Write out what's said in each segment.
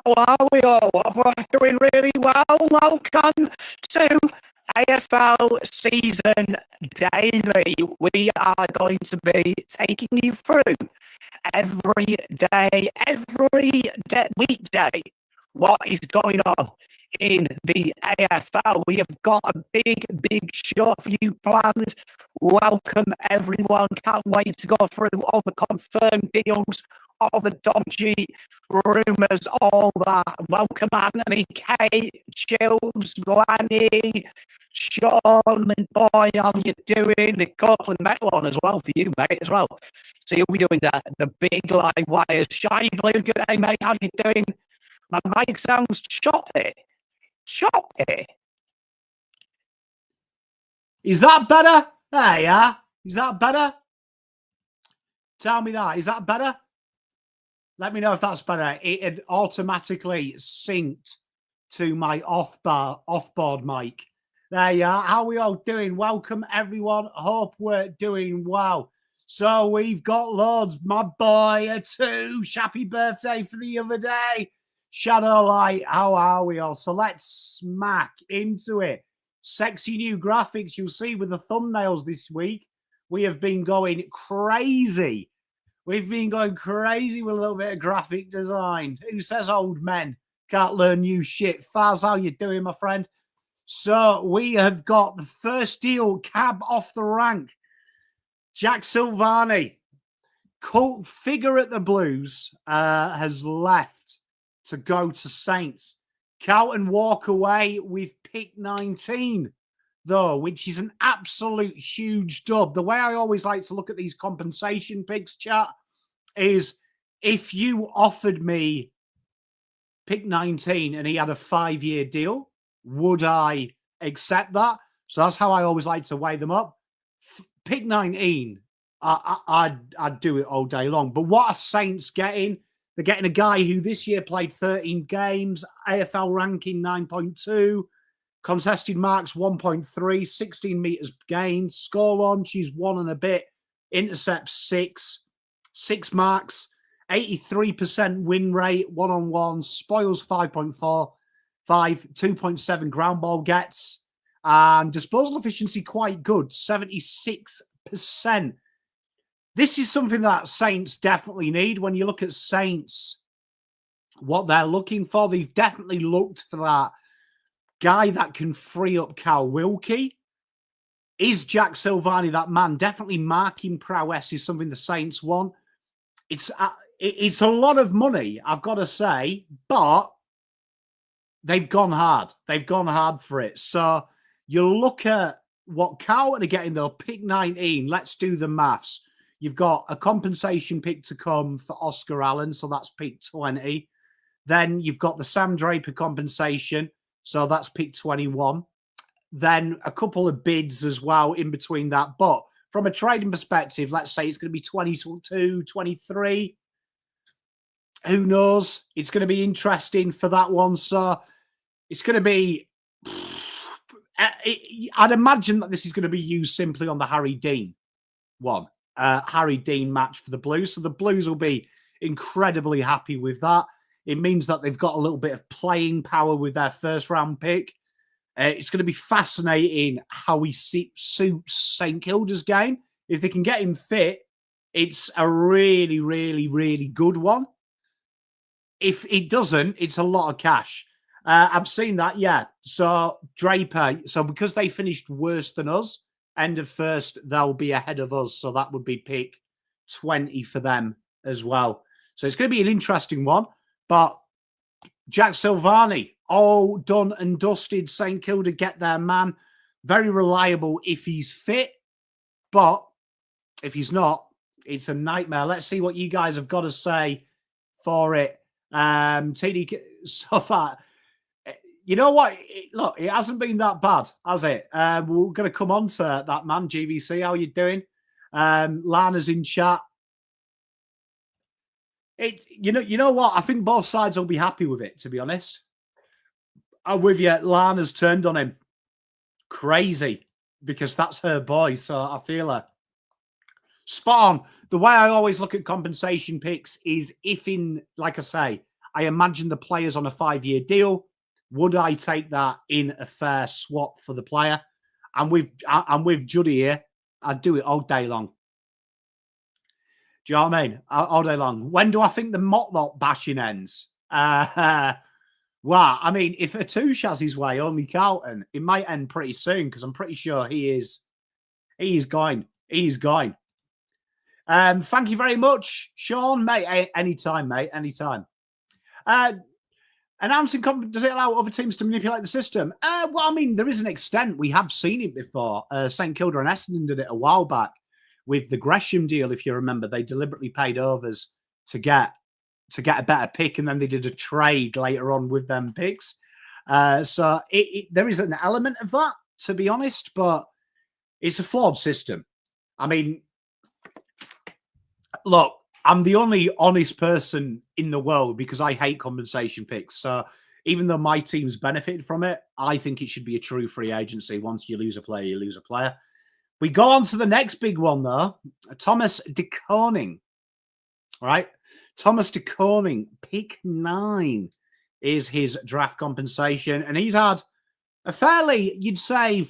How are we all? We're doing really well. Welcome to AFL Season Daily. We are going to be taking you through every weekday, what is going on in the AFL. We have got a big show for you planned. Welcome everyone. Can't wait to go through all the confirmed deals, all the dodgy rumours, all that. Welcome Anthony, Kate, Chills, Lanny, Sean, and boy, how you doing? The Copeland medal on as well for you, mate, as well. So you'll be doing the big live wires. Shiny Blue, good day, mate. How you doing? My mic sounds choppy. Choppy. Is that better? There you are. Is that better? Tell me that. Is that better? Let me know if that's better. It had automatically synced to my off-board mic. There you are. How are we all doing? Welcome, everyone. Hope we're doing well. So we've got loads. My boy, a two. Happy birthday for the other day. Shadow Light, how are we all? So let's smack into it. Sexy new graphics you'll see with the thumbnails this week. We have been going crazy. We've been going crazy with a little bit of graphic design. Who says old men can't learn new shit? Faz, how you doing, my friend? So we have got the first deal, cab off the rank. Jack Silvani, cult figure at the Blues, has left to go to Saints. Carlton walk away with pick 19, though, which is an absolute huge dub. The way I always like to look at these compensation picks, chat, is if you offered me pick 19 and he had a 5-year deal, would I accept that? So that's how I always like to weigh them up. Pick 19, I'd do it all day long. But what are Saints getting? They're getting a guy who this year played 13 games, AFL ranking 9.2, contested marks 1.3, 16 metres gained, score launches 1 and a bit, intercepts 6 marks, 83% win rate, one-on-one, spoils 5.4, 2.7 ground ball gets, and disposal efficiency quite good, 76%. This is something that Saints definitely need. When you look at Saints, what they're looking for, they've definitely looked for that guy that can free up Cal Wilkie. Is Jack Silvani that man? Definitely marking prowess is something the Saints want. It's a lot of money, I've got to say, but they've gone hard. They've gone hard for it. So you look at what Carlton are getting, though, pick 19. Let's do the maths. You've got a compensation pick to come for Oscar Allen, so that's pick 20. Then you've got the Sam Draper compensation, so that's pick 21. Then a couple of bids as well in between that. But from a trading perspective, let's say it's going to be 22, 23. Who knows? It's going to be interesting for that one. So it's going to be... I'd imagine that this is going to be used simply on the Harry Dean one. Harry Dean match for the Blues. So the Blues will be incredibly happy with that. It means that they've got a little bit of playing power with their first round pick. It's going to be fascinating how he suits St Kilda's game. If they can get him fit, it's a really, really, really good one. If it doesn't, it's a lot of cash. I've seen that, yeah. So Draper, so because they finished worse than us, end of first, they'll be ahead of us. So that would be pick 20 for them as well. So it's going to be an interesting one. But Jack Silvani, all done and dusted. St Kilda get their man. Very reliable if he's fit. But if he's not, it's a nightmare. Let's see what you guys have got to say for it. TD, so far, you know what? Look, it hasn't been that bad, has it? We're going to come on to that man, GVC. How you doing? Lana's in chat. You know what? I think both sides will be happy with it, to be honest. I'm with you. Lana's turned on him. Crazy, because that's her boy, so I feel her. Spot on. The way I always look at compensation picks is if in, like I say, I imagine the player's on a 5-year deal. Would I take that in a fair swap for the player? I'm with Juddy here. I'd do it all day long. Do you know what I mean? All day long. When do I think the Motlop bashing ends? Wow. I mean, if Atouche has his way, only Carlton, it might end pretty soon because I'm pretty sure he's going. He's going. Thank you very much, Sean, mate. Anytime, mate. Anytime. Announcing, does it allow other teams to manipulate the system? Well, I mean, there is an extent. We have seen it before. St Kilda and Essendon did it a while back with the Gresham deal. If you remember, they deliberately paid overs to get a better pick, and then they did a trade later on with them picks. So there is an element of that, to be honest, but it's a flawed system. I mean, look, I'm the only honest person in the world because I hate compensation picks. So even though my team's benefited from it, I think it should be a true free agency. Once you lose a player, you lose a player. We go on to the next big one, though. Thomas de Koning. All right. Thomas de Koning, pick 9 is his draft compensation. And he's had a fairly, you'd say,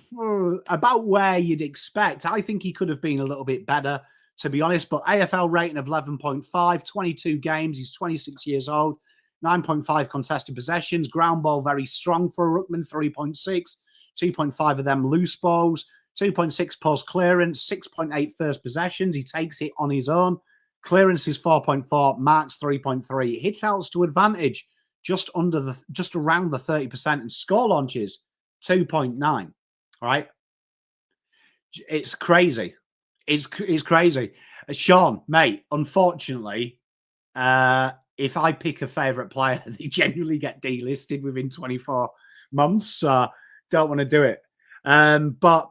about where you'd expect. I think he could have been a little bit better, to be honest. But AFL rating of 11.5, 22 games. He's 26 years old, 9.5 contested possessions. Ground ball very strong for a ruckman, 3.6. 2.5 of them loose balls. 2.6 post clearance, 6.8 first possessions. He takes it on his own. Clearance is 4.4, marks 3.3. Hits outs to advantage just around the 30%, and score launches 2.9. All right, it's crazy. It's crazy. Sean, mate, unfortunately, if I pick a favourite player, they genuinely get delisted within 24 months. So don't want to do it. But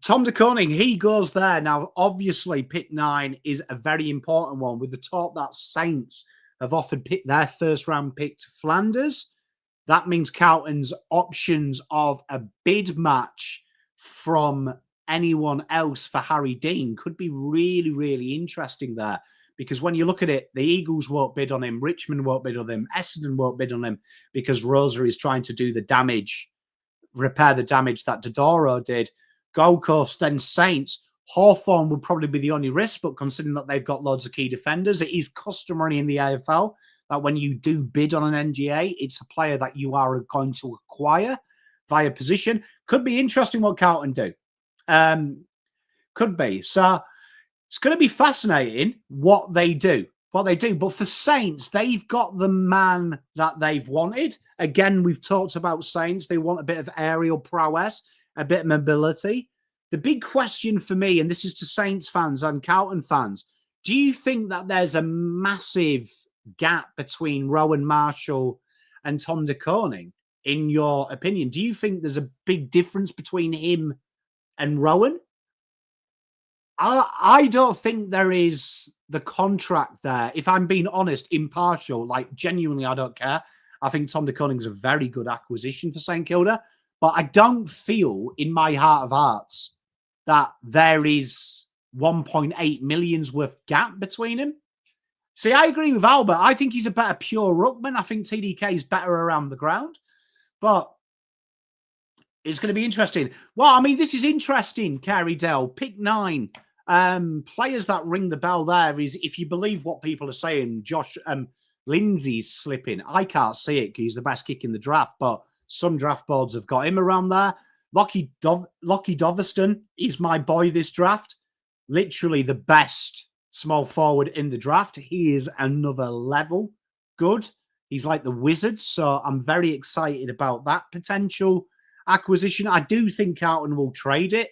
Tom de Koning, he goes there. Now, obviously, pick 9 is a very important one with the talk that Saints have offered their first-round pick to Flanders. That means Carlton's options of a bid match from anyone else for Harry Dean could be really, really interesting there. Because when you look at it, the Eagles won't bid on him, Richmond won't bid on him, Essendon won't bid on him because Rosa is trying to do the damage, repair the damage that Dodoro did. Gold Coast, then Saints. Hawthorn would probably be the only risk, but considering that they've got loads of key defenders, it is customary in the AFL that when you do bid on an NGA, it's a player that you are going to acquire via position. Could be interesting what Carlton do. Could be. So it's going to be fascinating what they do. But for Saints, they've got the man that they've wanted. Again, we've talked about Saints. They want a bit of aerial prowess, a bit of mobility. The big question for me, and this is to Saints fans and Carlton fans, do you think that there's a massive gap between Rowan Marshall and Tom de Koning, in your opinion? Do you think there's a big difference between him and Rowan? I don't think there is the contract there. If I'm being honest, impartial, like genuinely, I don't care. I think Tom de Koning's a very good acquisition for St Kilda, but I don't feel in my heart of hearts that there is 1.8 million's worth gap between him. See, I agree with Albert. I think he's a better pure ruckman. I think TDK is better around the ground, but it's going to be interesting. Well, I mean, this is interesting, Carey Dell. Pick 9. Players that ring the bell there is, if you believe what people are saying, Josh Lindsay's slipping. I can't see it because he's the best kick in the draft, but some draft boards have got him around there. Lockie Doverston is my boy this draft. Literally the best small forward in the draft. He is another level good. He's like the Wizards, so I'm very excited about that potential acquisition. I do think Carlton will trade it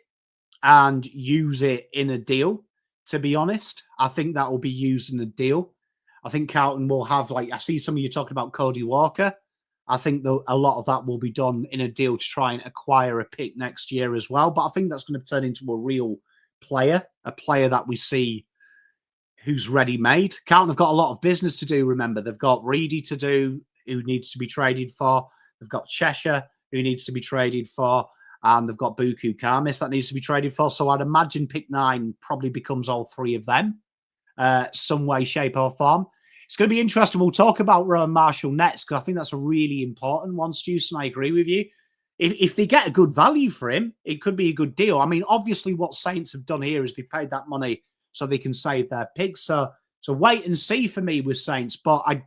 and use it in a deal, to be honest. I think that will be used in a deal. I think Carlton will have, like, I see some of you talking about Cody Walker. I think a lot of that will be done in a deal to try and acquire a pick next year as well. But I think that's going to turn into a real player, a player that we see who's ready-made. Carlton have got a lot of business to do, remember. They've got Reedy to do, who needs to be traded for. They've got Cheshire, who needs to be traded for. And they've got Buku Karmis that needs to be traded for. So I'd imagine pick 9 probably becomes all 3 of them, some way, shape or form. It's going to be interesting. We'll talk about Rowan Marshall next because I think that's a really important one, Stuce, and I agree with you. If they get a good value for him, it could be a good deal. I mean, obviously, what Saints have done here is they paid that money so they can save their picks. So wait and see for me with Saints. But I'm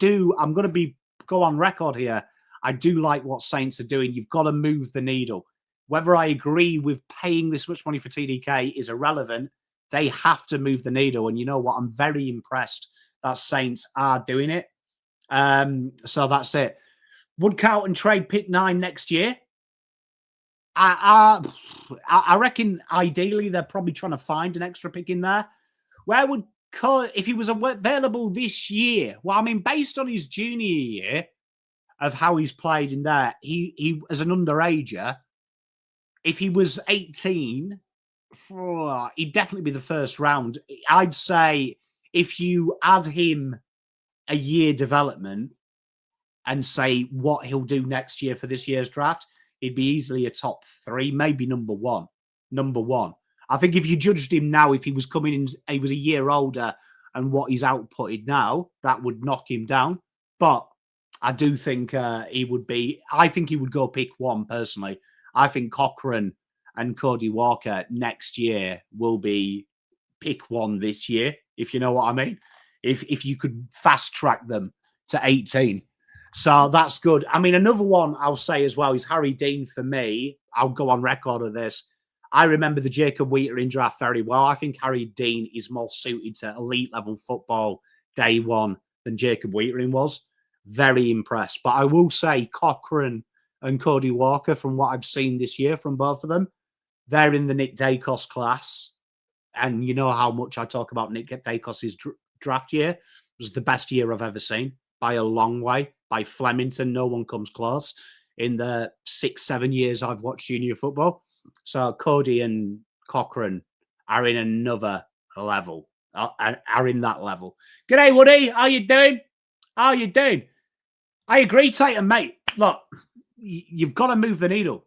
going to go on record here. I do like what Saints are doing. You've got to move the needle. Whether I agree with paying this much money for TDK is irrelevant. They have to move the needle. And you know what? I'm very impressed that Saints are doing it. So that's it. Would Carlton trade pick 9 next year? I reckon ideally they're probably trying to find an extra pick in there. Where would if he was available this year? Well, I mean, based on his junior year of how he's played in there, he as an underager, if he was 18, he'd definitely be the first round. I'd say if you add him a year development and say what he'll do next year for this year's draft, he'd be easily a top 3, maybe number one. I think if you judged him now, if he was coming in, he was a year older and what he's outputted now, that would knock him down. But I do think he would be, I think he would go pick 1 personally. I think Cochrane and Cody Walker next year will be pick 1 this year, if you know what I mean. If you could fast track them to 18. So that's good. I mean, another one I'll say as well is Harry Dean for me. I'll go on record of this. I remember the Jacob Wheater draft very well. I think Harry Dean is more suited to elite level football day one than Jacob Wheater was. Very impressed. But I will say Cochrane and Cody Walker, from what I've seen this year from both of them, they're in the Nick Dacos class. And you know how much I talk about Nick Dacos' draft year. It was the best year I've ever seen by a long way. By Flemington, no one comes close in the 6-7 years I've watched junior football. So Cody and Cochrane are in another level, are in that level. G'day, Woody. How you doing? How you doing? I agree, Titan, mate. Look, you've got to move the needle.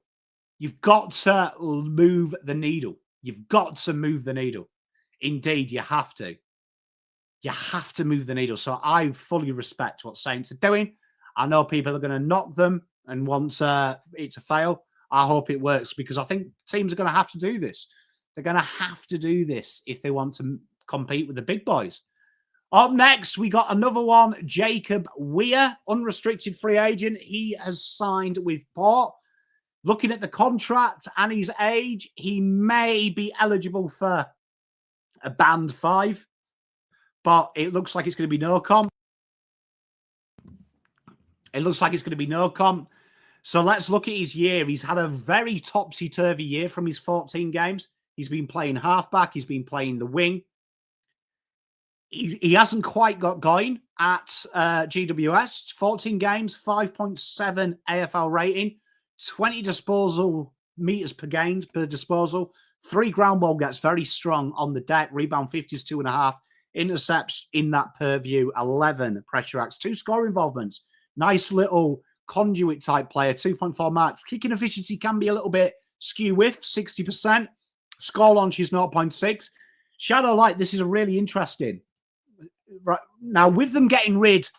You've got to move the needle. You've got to move the needle. Indeed, you have to. You have to move the needle. So I fully respect what Saints are doing. I know people are going to knock them and want it to fail. I hope it works because I think teams are going to have to do this. They're going to have to do this if they want to compete with the big boys. Up next, we got another one, Jacob Weir, unrestricted free agent. He has signed with Port. Looking at the contract and his age, he may be eligible for a band 5, but it looks like it's going to be no comp. It looks like it's going to be no comp. So let's look at his year. He's had a very topsy-turvy year from his 14 games. He's been playing halfback. He's been playing the wing. He hasn't quite got going at GWS. 14 games, 5.7 AFL rating, 20 disposal meters per gain per disposal, 3 ground ball gets, very strong on the deck, rebound 50s, 2.5, intercepts in that purview, 11 pressure acts, 2 score involvements. Nice little conduit type player, 2.4 marks. Kicking efficiency can be a little bit skew with 60%. Score launch is 0.6. Shadow Light, this is a really interesting. Right now, with them getting rid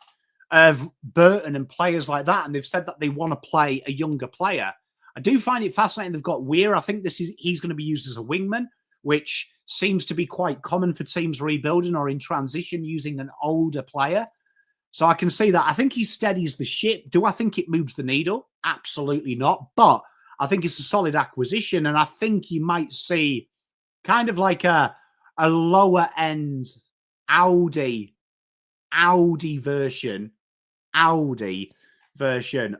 of Burton and players like that, and they've said that they want to play a younger player, I do find it fascinating they've got Weir. I think he's going to be used as a wingman, which seems to be quite common for teams rebuilding or in transition using an older player. So I can see that. I think he steadies the ship. Do I think it moves the needle? Absolutely not. But I think it's a solid acquisition. And I think you might see kind of like a lower end Audi version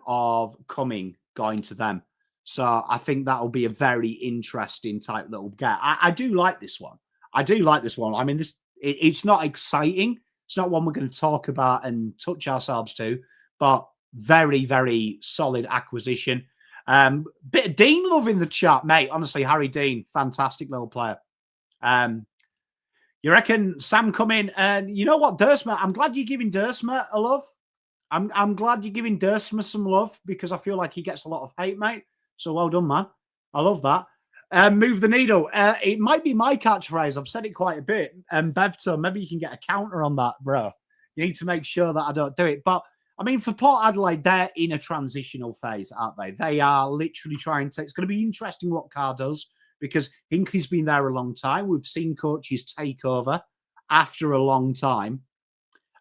of Cumming going to them. So I think that'll be a very interesting type little get. I do like this one. I mean, it's not exciting. It's not one we're going to talk about and touch ourselves to, but very, very solid acquisition. Bit of Dean love in the chat, mate. Honestly, Harry Dean, fantastic little player. You reckon Sam come in? And you know what, Dersma? I'm glad you're giving Dersma a love. I'm glad you're giving Dersma some love because I feel like he gets a lot of hate, mate. So well done, man. I love that. Move the needle. It might be my catchphrase. I've said it quite a bit. Bevto, maybe you can get a counter on that, bro. You need to make sure that I don't do it. But I mean, for Port Adelaide, they're in a transitional phase, aren't they? They are literally trying to. It's going to be interesting what Carr does because Hinkley's been there a long time. We've seen coaches take over after a long time,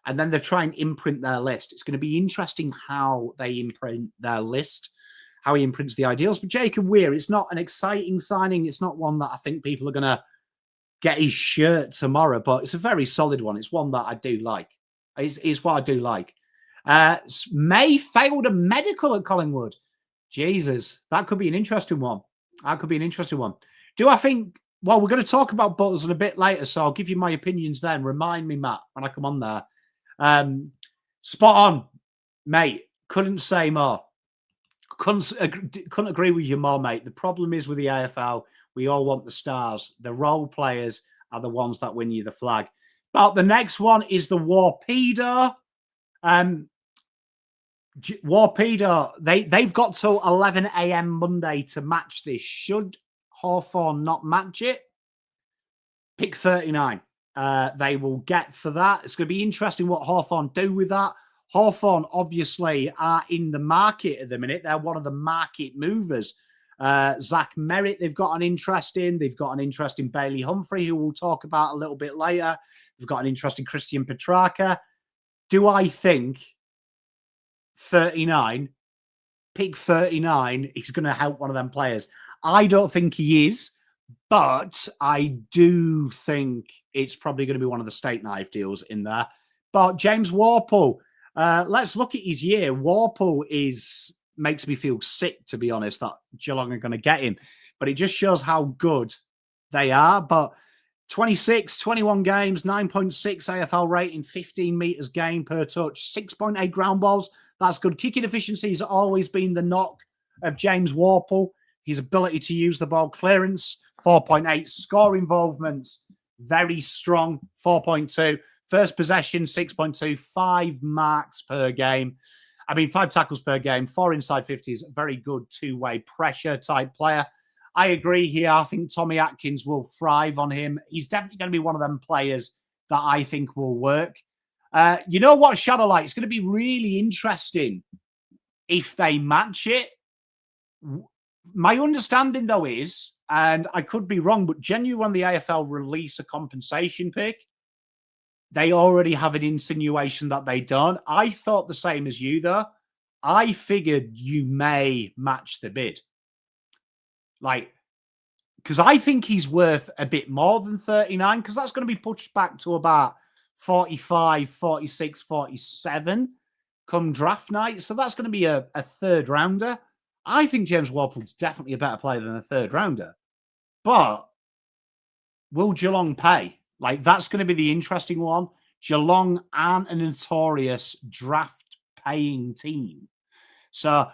and then they try and imprint their list. It's going to be interesting how they imprint their list, how he imprints the ideals. But Jacob Weir, it's not an exciting signing. It's not one that I think people are going to get his shirt tomorrow, but it's a very solid one. It's one that I do like. It's what I do like. May failed a medical at Collingwood. Jesus, that could be an interesting one. That could be an interesting one. Do I think, well, we're going to talk about Butters a bit later, so I'll give you my opinions then. Remind me, Matt, when I come on there. Spot on, mate. Couldn't say more. Couldn't agree with you more, mate. The problem is with the AFL, we all want the stars. The role players are the ones that win you the flag. But the next one is the Warpedo. Warpedo, they've got till 11 a.m. Monday to match this. Should Hawthorn not match it, pick 39. They will get for that. It's going to be interesting what Hawthorn do with that. Hawthorn obviously are in the market at the minute. They're one of the market movers. Zach Merritt, they've got an interest in. They've got an interest in Bailey Humphrey, who we'll talk about a little bit later. They've got an interest in Christian Petrarca. Do I think 39, pick 39, he's going to help one of them players? I don't think he is, but I do think it's probably going to be one of the steak knife deals in there. But James Worpel, let's look at his year. Worpel makes me feel sick, to be honest, that Geelong are going to get him. But it just shows how good they are. But 26, 21 games, 9.6 AFL rating, 15 metres gain per touch, 6.8 ground balls. That's good. Kicking efficiency has always been the knock of James Worpel. His ability to use the ball, clearance, 4.8. Score involvements, very strong, 4.2. First possession, 6.2. 5 marks per game. 5 tackles per game, 4 inside 50s. Very good two-way pressure type player. I agree here. I think Tommy Atkins will thrive on him. He's definitely going to be one of them players that I think will work. You know what, Shadowlight? It's going to be really interesting if they match it. My understanding, though, is, and I could be wrong, but genuinely when the AFL release a compensation pick, they already have an insinuation that they don't. I thought the same as you, though. I figured you may match the bid. Because I think he's worth a bit more than 39, because that's going to be pushed back to about 45, 46, 47 come draft night. So that's going to be a third rounder. I think James Worpel's definitely a better player than a third rounder. But will Geelong pay? That's going to be the interesting one. Geelong aren't a notorious draft-paying team. So,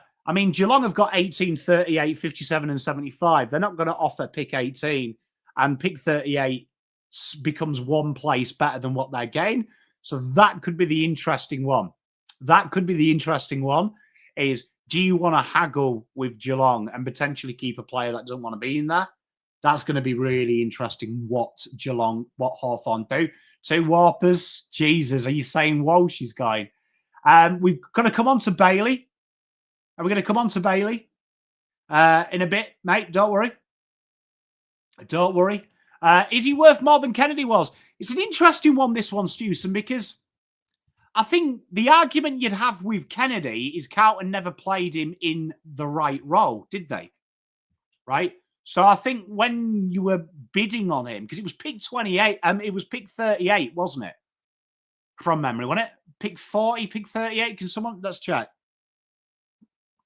Geelong have got 18, 38, 57, and 75. They're not going to offer pick 18, and pick 38 becomes one place better than what they're getting. So that could be the interesting one. That could be the interesting one is, do you want to haggle with Geelong and potentially keep a player that doesn't want to be in there? That's going to be really interesting what Hawthorn do. 2 Warpers. Jesus, are you saying Walsh is going? We're going to come on to Bailey. Are we going to come on to Bailey in a bit, mate? Don't worry. Don't worry. Is he worth more than Kennedy was? It's an interesting one, this one, Stewson, because I think the argument you'd have with Kennedy is Carlton never played him in the right role, did they? Right? So I think when you were bidding on him, because it was pick 28, it was pick 38, wasn't it? From memory, wasn't it? Pick 40, pick 38. Can someone, let's check.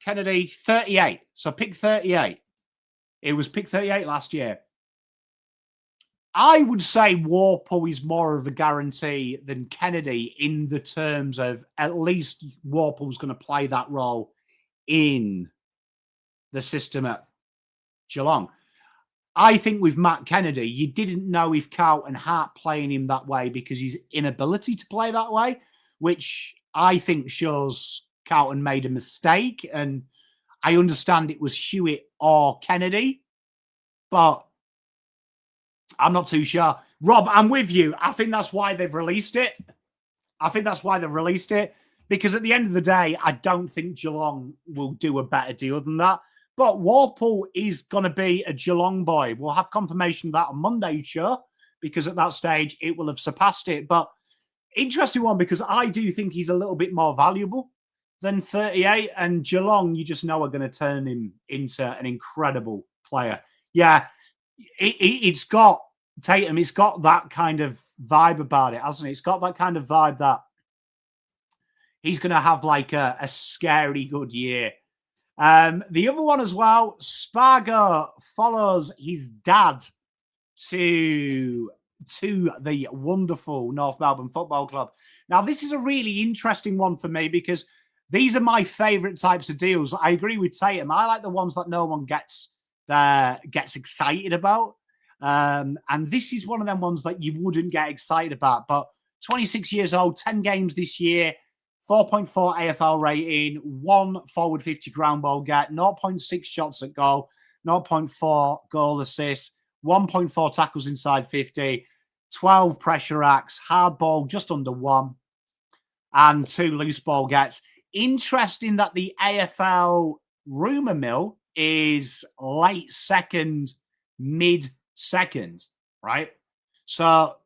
Kennedy, 38. So pick 38. It was pick 38 last year. I would say Worpel is more of a guarantee than Kennedy in the terms of at least Worpel's going to play that role in the system at Geelong. I think with Matt Kennedy, you didn't know if Carlton Hart playing him that way because his inability to play that way, which I think shows Carlton made a mistake. And I understand it was Hewitt or Kennedy, but I'm not too sure. Rob, I'm with you. I think that's why they've released it. I think that's why they released it, because at the end of the day, I don't think Geelong will do a better deal than that. But Warple is going to be a Geelong boy. We'll have confirmation of that on Monday's show, because at that stage, it will have surpassed it. But interesting one, because I do think he's a little bit more valuable than 38. And Geelong, you just know, are going to turn him into an incredible player. Yeah, it's got Tatum, it's got that kind of vibe about it, hasn't it? It's got that kind of vibe that he's going to have like a scary good year. The other one as well, Spargo follows his dad to the wonderful North Melbourne Football Club. Now, this is a really interesting one for me, because these are my favourite types of deals. I agree with Tatum. I like the ones that no one gets excited about. And this is one of them ones that you wouldn't get excited about. But 26 years old, 10 games this year, 4.4 AFL rating, 1 forward 50 ground ball get, 0.6 shots at goal, 0.4 goal assists, 1.4 tackles inside 50, 12 pressure acts, hard ball just under 1, and 2 loose ball gets. Interesting that the AFL rumour mill is late second, mid second, right? So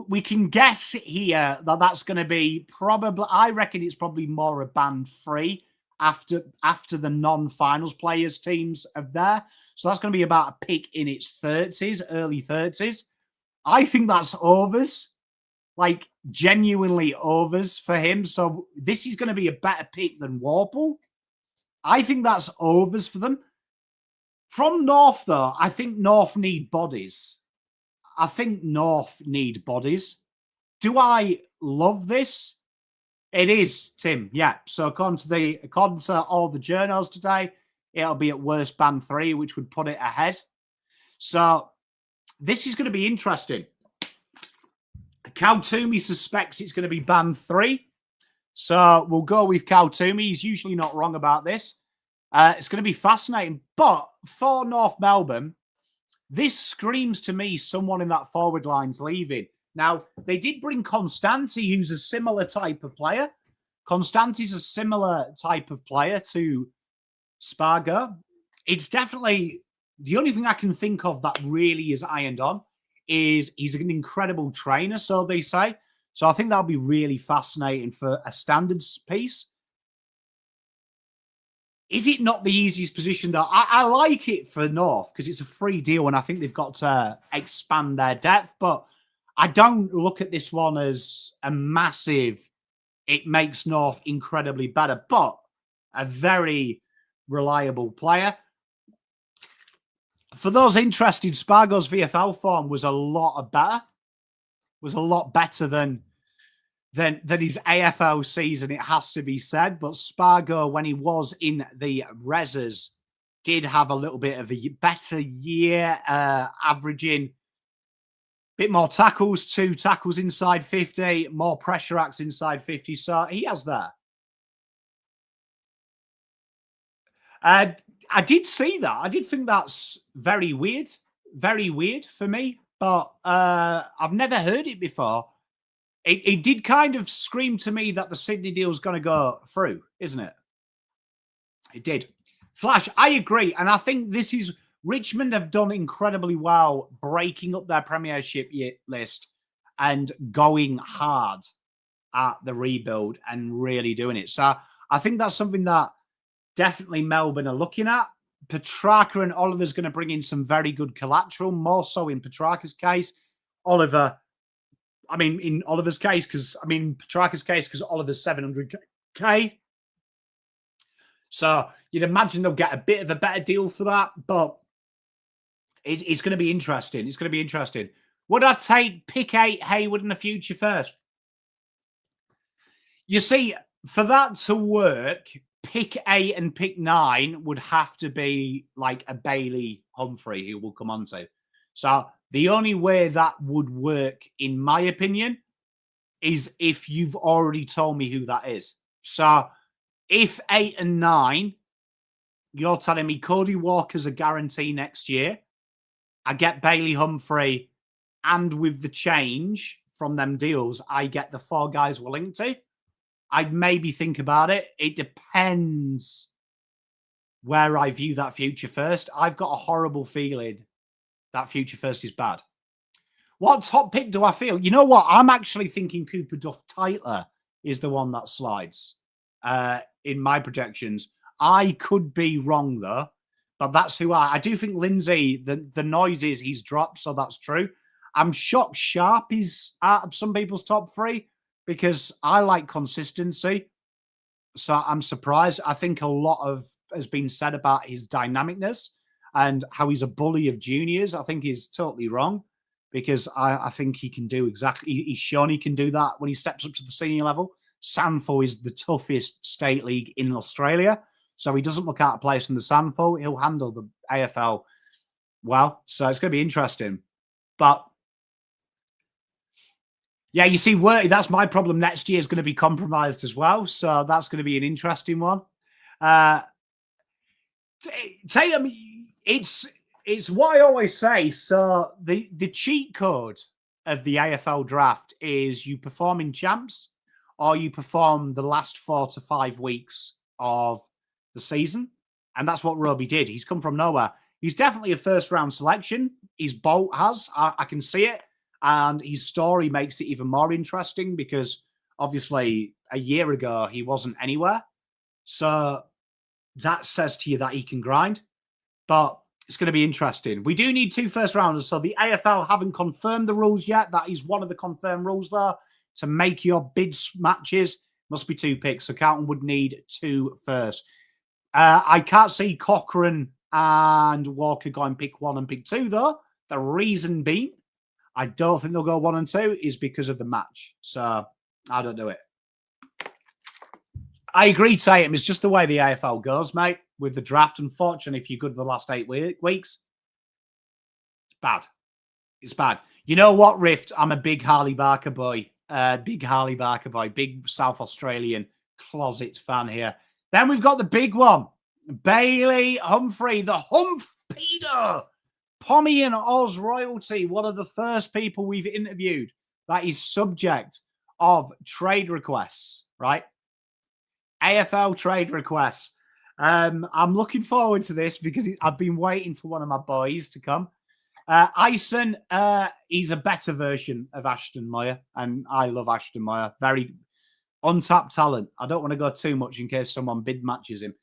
we can guess here that that's going to be probably, I reckon it's probably more a band 3 after the non-finals players teams are there. So that's going to be about a pick in its 30s, early 30s. I think that's overs, like genuinely overs for him. So this is going to be a better pick than Warple. I think that's overs for them. From North, though, I think North need bodies. Do I love this? It is, Tim. Yeah. So according to all the journals today, it'll be at worst band 3, which would put it ahead. So this is going to be interesting. Cal Toomey suspects it's going to be band 3. So we'll go with Cal Toomey. He's usually not wrong about this. It's going to be fascinating. But for North Melbourne, this screams to me someone in that forward line's leaving. Now, they did bring Constanti, who's a similar type of player. Constanti's a similar type of player to Spargo. It's definitely the only thing I can think of that really is ironed on is he's an incredible trainer, so they say. So I think that'll be really fascinating for a standards piece. Is it not the easiest position, though? I like it for North because it's a free deal and I think they've got to expand their depth. But I don't look at this one as a massive, it makes North incredibly better, but a very reliable player. For those interested, Spargo's VFL form was a lot better than his AFL season, it has to be said. But Spargo, when he was in the Rezzers, did have a little bit of a better year, averaging a bit more tackles, 2 tackles inside 50, more pressure acts inside 50. So he has that. I did see that. I did think that's very weird for me. But I've never heard it before. It did kind of scream to me that the Sydney deal is going to go through, isn't it? It did. Flash, I agree. And I think this is Richmond have done incredibly well breaking up their premiership list and going hard at the rebuild and really doing it. So I think that's something that definitely Melbourne are looking at. Petrarca and Oliver's going to bring in some very good collateral, more so in Petrarca's case. In Oliver's case, Petrarca's case, because Oliver's 700K. So you'd imagine they'll get a bit of a better deal for that, but it's going to be interesting. It's going to be interesting. Would I take pick 8 Hayward in the future first? You see, for that to work, pick 8 and pick 9 would have to be like a Bailey Humphrey, who we'll come on to. So the only way that would work, in my opinion, is if you've already told me who that is. So if 8 and 9, you're telling me Cody Walker's a guarantee next year, I get Bailey Humphrey, and with the change from them deals, I get the 4 guys we're linked to. I'd maybe think about it. It depends where I view that future first. I've got a horrible feeling that future first is bad. What top pick do I feel? You know what? I'm actually thinking Cooper Duff Tyler is the one that slides in my projections. I could be wrong, though, but that's who I do think Lindsay, the noises he's dropped, so that's true. I'm shocked Sharp is out of some people's top 3 because I like consistency. So I'm surprised. I think a lot has been said about his dynamicness and how he's a bully of juniors. I think he's totally wrong because I think he can do exactly. He's shown he can do that when he steps up to the senior level. Sandford is the toughest state league in Australia. So he doesn't look out of place in the Sandford. He'll handle the AFL well. So it's going to be interesting. But yeah, you see, that's my problem. Next year is going to be compromised as well. So that's going to be an interesting one. Tatum, it's what I always say. So the cheat code of the AFL draft is you perform in champs or you perform the last 4 to 5 weeks of the season. And that's what Roby did. He's come from nowhere. He's definitely a first-round selection. His bolt has. I can see it. And his story makes it even more interesting because obviously a year ago he wasn't anywhere. So that says to you that he can grind. But it's going to be interesting. We do need 2 first-rounders. So the AFL haven't confirmed the rules yet. That is one of the confirmed rules there. To make your bid matches, must be 2 picks. So Carlton would need 2 first. I can't see Cochrane and Walker going pick 1 and pick 2, though. The reason being, I don't think they'll go 1 and 2 is because of the match. So I don't do it. I agree, Tatum. It's just the way the AFL goes, mate, with the draft. Unfortunately, if you're good the last 8 weeks, it's bad. It's bad. You know what, Rift? I'm a big Harley Barker boy. Big South Australian closet fan here. Then we've got the big one. Bailey Humphrey, the Humph Peter. PommyInOz royalty, one of the first people we've interviewed that is subject of trade requests, right? AFL trade requests. I'm looking forward to this because I've been waiting for one of my boys to come. Ison, he's a better version of Ashton Moyer, and I love Ashton Moyer. Very untapped talent. I don't want to go too much in case someone bid matches him.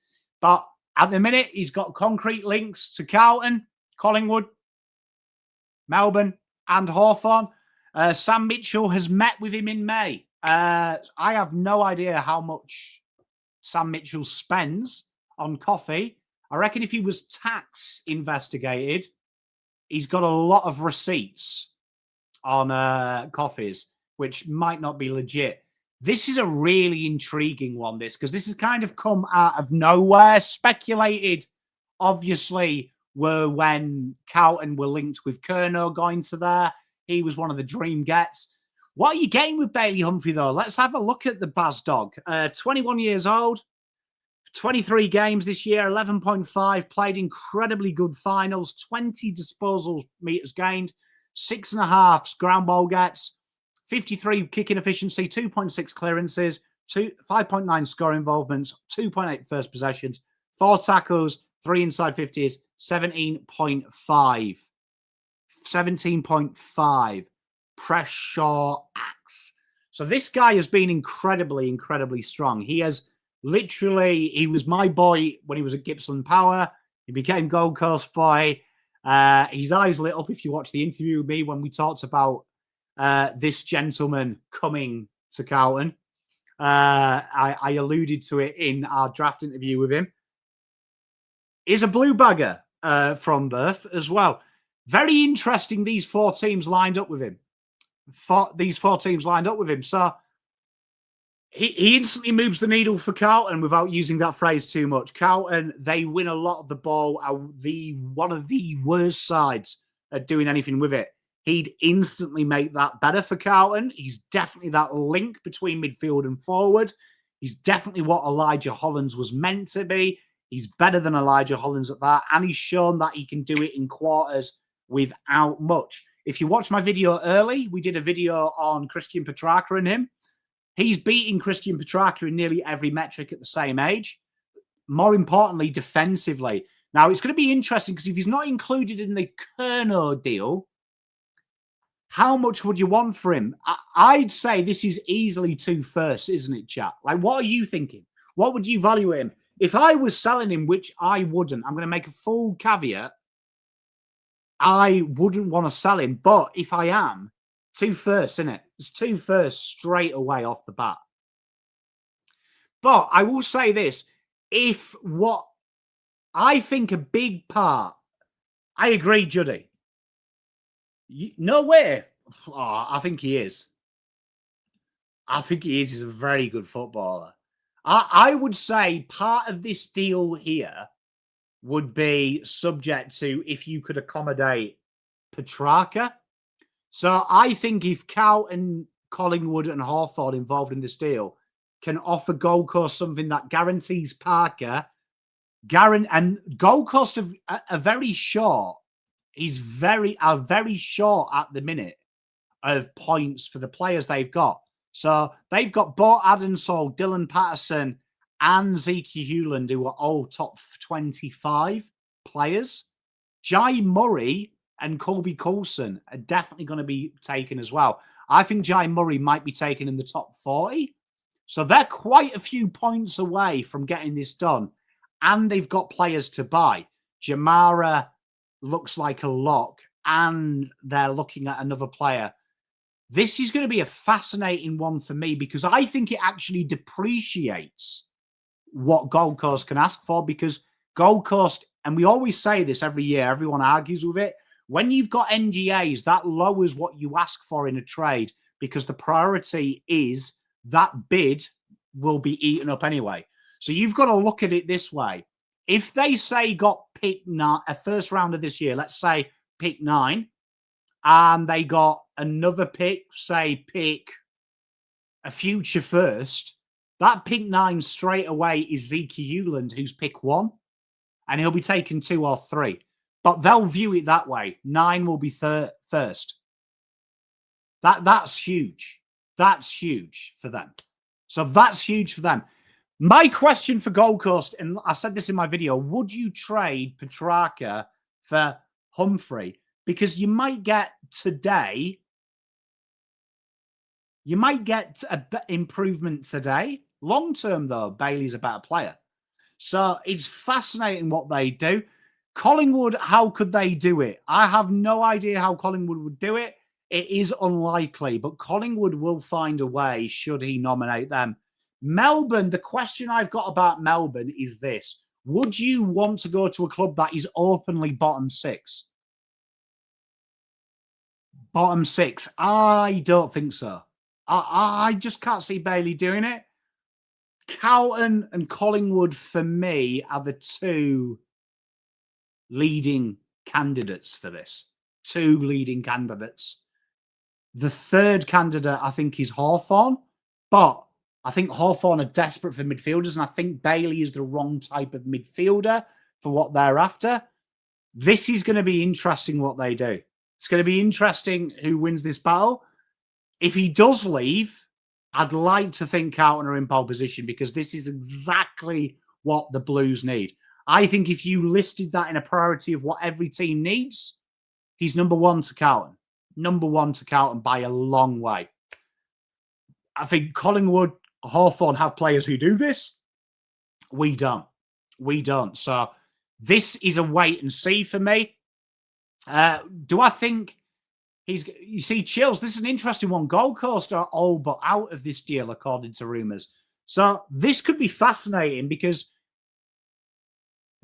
But at the minute, he's got concrete links to Carlton, Collingwood, Melbourne, and Hawthorn. Sam Mitchell has met with him in May. I have no idea how much Sam Mitchell spends on coffee. I reckon if he was tax investigated, he's got a lot of receipts on coffees, which might not be legit. This is a really intriguing one, because this has kind of come out of nowhere. Speculated, obviously, were when Carlton were linked with Curnow going to there. He was one of the dream gets. What are you getting with Bailey Humphrey, though? Let's have a look at the Baz Dog. 21 years old, 23 games this year, 11.5, played incredibly good finals, 20 disposals meters gained, 6.5 ground ball gets, 53 kicking efficiency, 2.6 clearances, 5.9 score involvements, 2.8 first possessions, 4 tackles, 3 inside 50s, 17.5. 17.5 pressure axe. So this guy has been incredibly strong. He was my boy when he was at Gippsland Power. He became Gold Coast boy. His eyes lit up if you watch the interview with me when we talked about this gentleman coming to Carlton. I alluded to it in our draft interview with him. He's a blue bagger from birth as well. Very interesting, these 4 teams lined up with him. So he instantly moves the needle for Carlton without using that phrase too much. Carlton, they win a lot of the ball. One of the worst sides at doing anything with it. He'd instantly make that better for Carlton. He's definitely that link between midfield and forward. He's definitely what Elijah Hollands was meant to be. He's better than Elijah Hollands at that. And he's shown that he can do it in quarters without much. If you watch my video early, we did a video on Christian Petrarca and him. He's beating Christian Petrarca in nearly every metric at the same age. More importantly, defensively. Now, it's going to be interesting because if he's not included in the Kerno deal, how much would you want for him? I'd say this is easily 2 firsts, isn't it, chat? Like, what are you thinking? What would you value him? If I was selling him, which I wouldn't, I'm going to make a full caveat. I wouldn't want to sell him, but if I am, 2 firsts, isn't it? It's 2 firsts straight away off the bat. But I will say this, if what I think a big part, I agree, Juddy. No way. Oh, I think he is. I think he is. He's a very good footballer. I would say part of this deal here would be subject to if you could accommodate Petrarca. So I think if Carlton, Collingwood and Hawthorn involved in this deal can offer Gold Coast something that guarantees Parker, and Gold Coast are very short. He's very short at the minute of points for the players they've got. So they've got Bo Adensol, Dylan Patterson, and Zeke Hewland, who are all top 25 players. Jai Murray and Colby Coulson are definitely going to be taken as well. I think Jai Murray might be taken in the top 40. So they're quite a few points away from getting this done. And they've got players to buy. Jamara looks like a lock, and they're looking at another player. This is going to be a fascinating one for me because I think it actually depreciates what Gold Coast can ask for, because Gold Coast, and we always say this every year, everyone argues with it, when you've got NGAs, that lowers what you ask for in a trade because the priority is that bid will be eaten up anyway. So you've got to look at it this way. If they say got pick a first rounder this year, let's say pick 9, and they got another pick, say pick a future first, that pick 9 straight away is Zeke Hewland, who's pick 1, and he'll be taken 2 or 3. But they'll view it that way. 9 will be first. That's huge. That's huge for them. So that's huge for them. My question for Gold Coast, and I said this in my video, would you trade Petrarca for Humphrey? Because you might get today, you might get an improvement today. Long term, though, Bailey's a better player. So it's fascinating what they do. Collingwood, how could they do it? I have no idea how Collingwood would do it. It is unlikely, but Collingwood will find a way should he nominate them. Melbourne, the question I've got about Melbourne is this. Would you want to go to a club that is openly bottom 6? Bottom 6. I don't think so. I just can't see Bailey doing it. Carlton and Collingwood, for me, are the 2 leading candidates for this. 2 leading candidates. The 3rd candidate, I think, is Hawthorn. But I think Hawthorn are desperate for midfielders, and I think Bailey is the wrong type of midfielder for what they're after. This is going to be interesting what they do. It's going to be interesting who wins this battle. If he does leave, I'd like to think Carlton are in pole position because this is exactly what the Blues need. I think if you listed that in a priority of what every team needs, he's number 1 to Carlton. Number 1 to Carlton by a long way. I think Collingwood, Hawthorn have players who do this. We don't. We don't. So this is a wait and see for me. Do I think you see, Chills, this is an interesting one. Gold Coast are all but out of this deal, according to rumours. So this could be fascinating because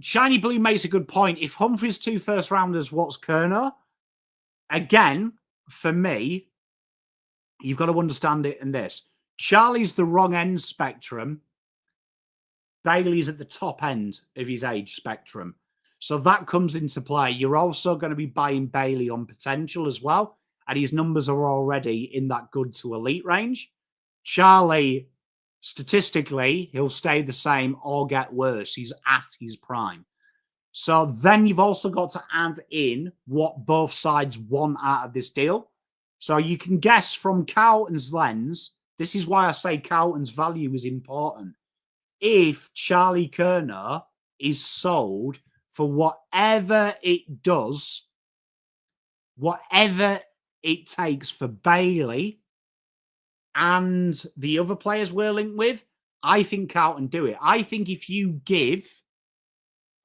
Shiny Blue makes a good point. If Humphrey's 2 first rounders, what's Kerno? Again, for me, you've got to understand it in this. Charlie's the wrong end spectrum. Bailey's at the top end of his age spectrum. So that comes into play. You're also going to be buying Bailey on potential as well. And his numbers are already in that good to elite range. Charlie, statistically, he'll stay the same or get worse. He's at his prime. So then you've also got to add in what both sides want out of this deal. So you can guess from Carlton's lens, this is why I say Carlton's value is important. If Charlie Curnow is sold for whatever it does, whatever it takes for Bailey and the other players we're linked with, I think Carlton do it. I think if you give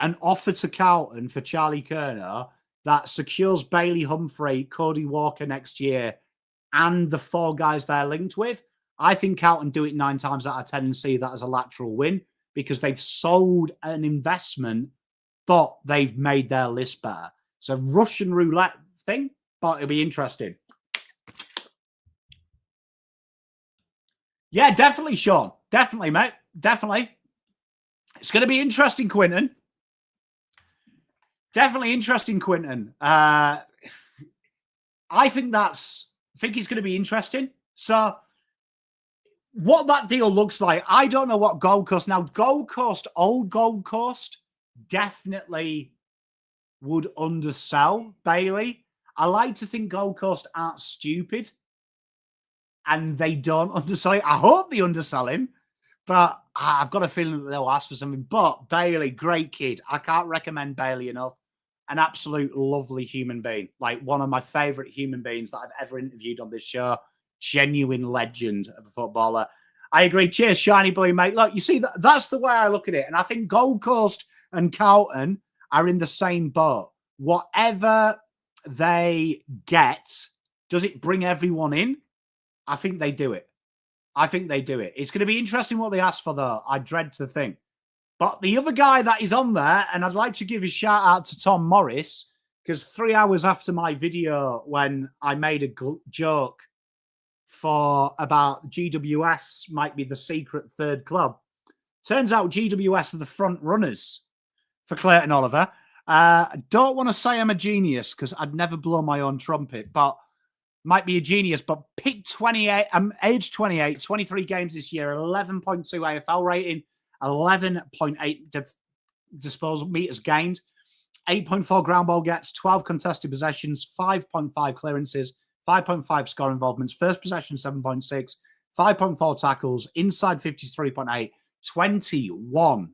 an offer to Carlton for Charlie Curnow that secures Bailey Humphrey, Cody Walker next year, and the 4 guys they're linked with, I think Carlton do it 9 times out of 10 and see that as a lateral win because they've sold an investment, but they've made their list better. It's a Russian roulette thing, but it'll be interesting. Yeah, definitely, Sean. Definitely, mate. Definitely. It's going to be interesting, Quinton. Definitely interesting, Quinton. I think it's going to be interesting. So what that deal looks like, I don't know what Gold Coast. Now, old Gold Coast definitely would undersell Bailey. I like to think Gold Coast aren't stupid and they don't undersell him. I hope they undersell him, but I've got a feeling that they'll ask for something. But Bailey, great kid. I can't recommend Bailey enough. An absolute lovely human being, like one of my favorite human beings that I've ever interviewed on this show. Genuine legend of a footballer. I agree. Cheers, Shiny Blue, mate. Look, you see, that's the way I look at it. And I think Gold Coast and Carlton are in the same boat. Whatever they get, does it bring everyone in? I think they do it. It's going to be interesting what they ask for, though. I dread to think. But the other guy that is on there, and I'd like to give a shout out to Tom Morris, because 3 hours after my video when I made a joke for about GWS might be the secret third club, turns out GWS are the front runners for Clayton Oliver. I don't want to say I'm a genius because I'd never blow my own trumpet, but might be a genius. But pick 28, I'm age 28, 23 games this year, 11.2 AFL rating, 11.8 disposal meters gained, 8.4 ground ball gets, 12 contested possessions, 5.5 clearances, 5.5 score involvements, first possession 7.6, 5.4 tackles, inside 53.8, 21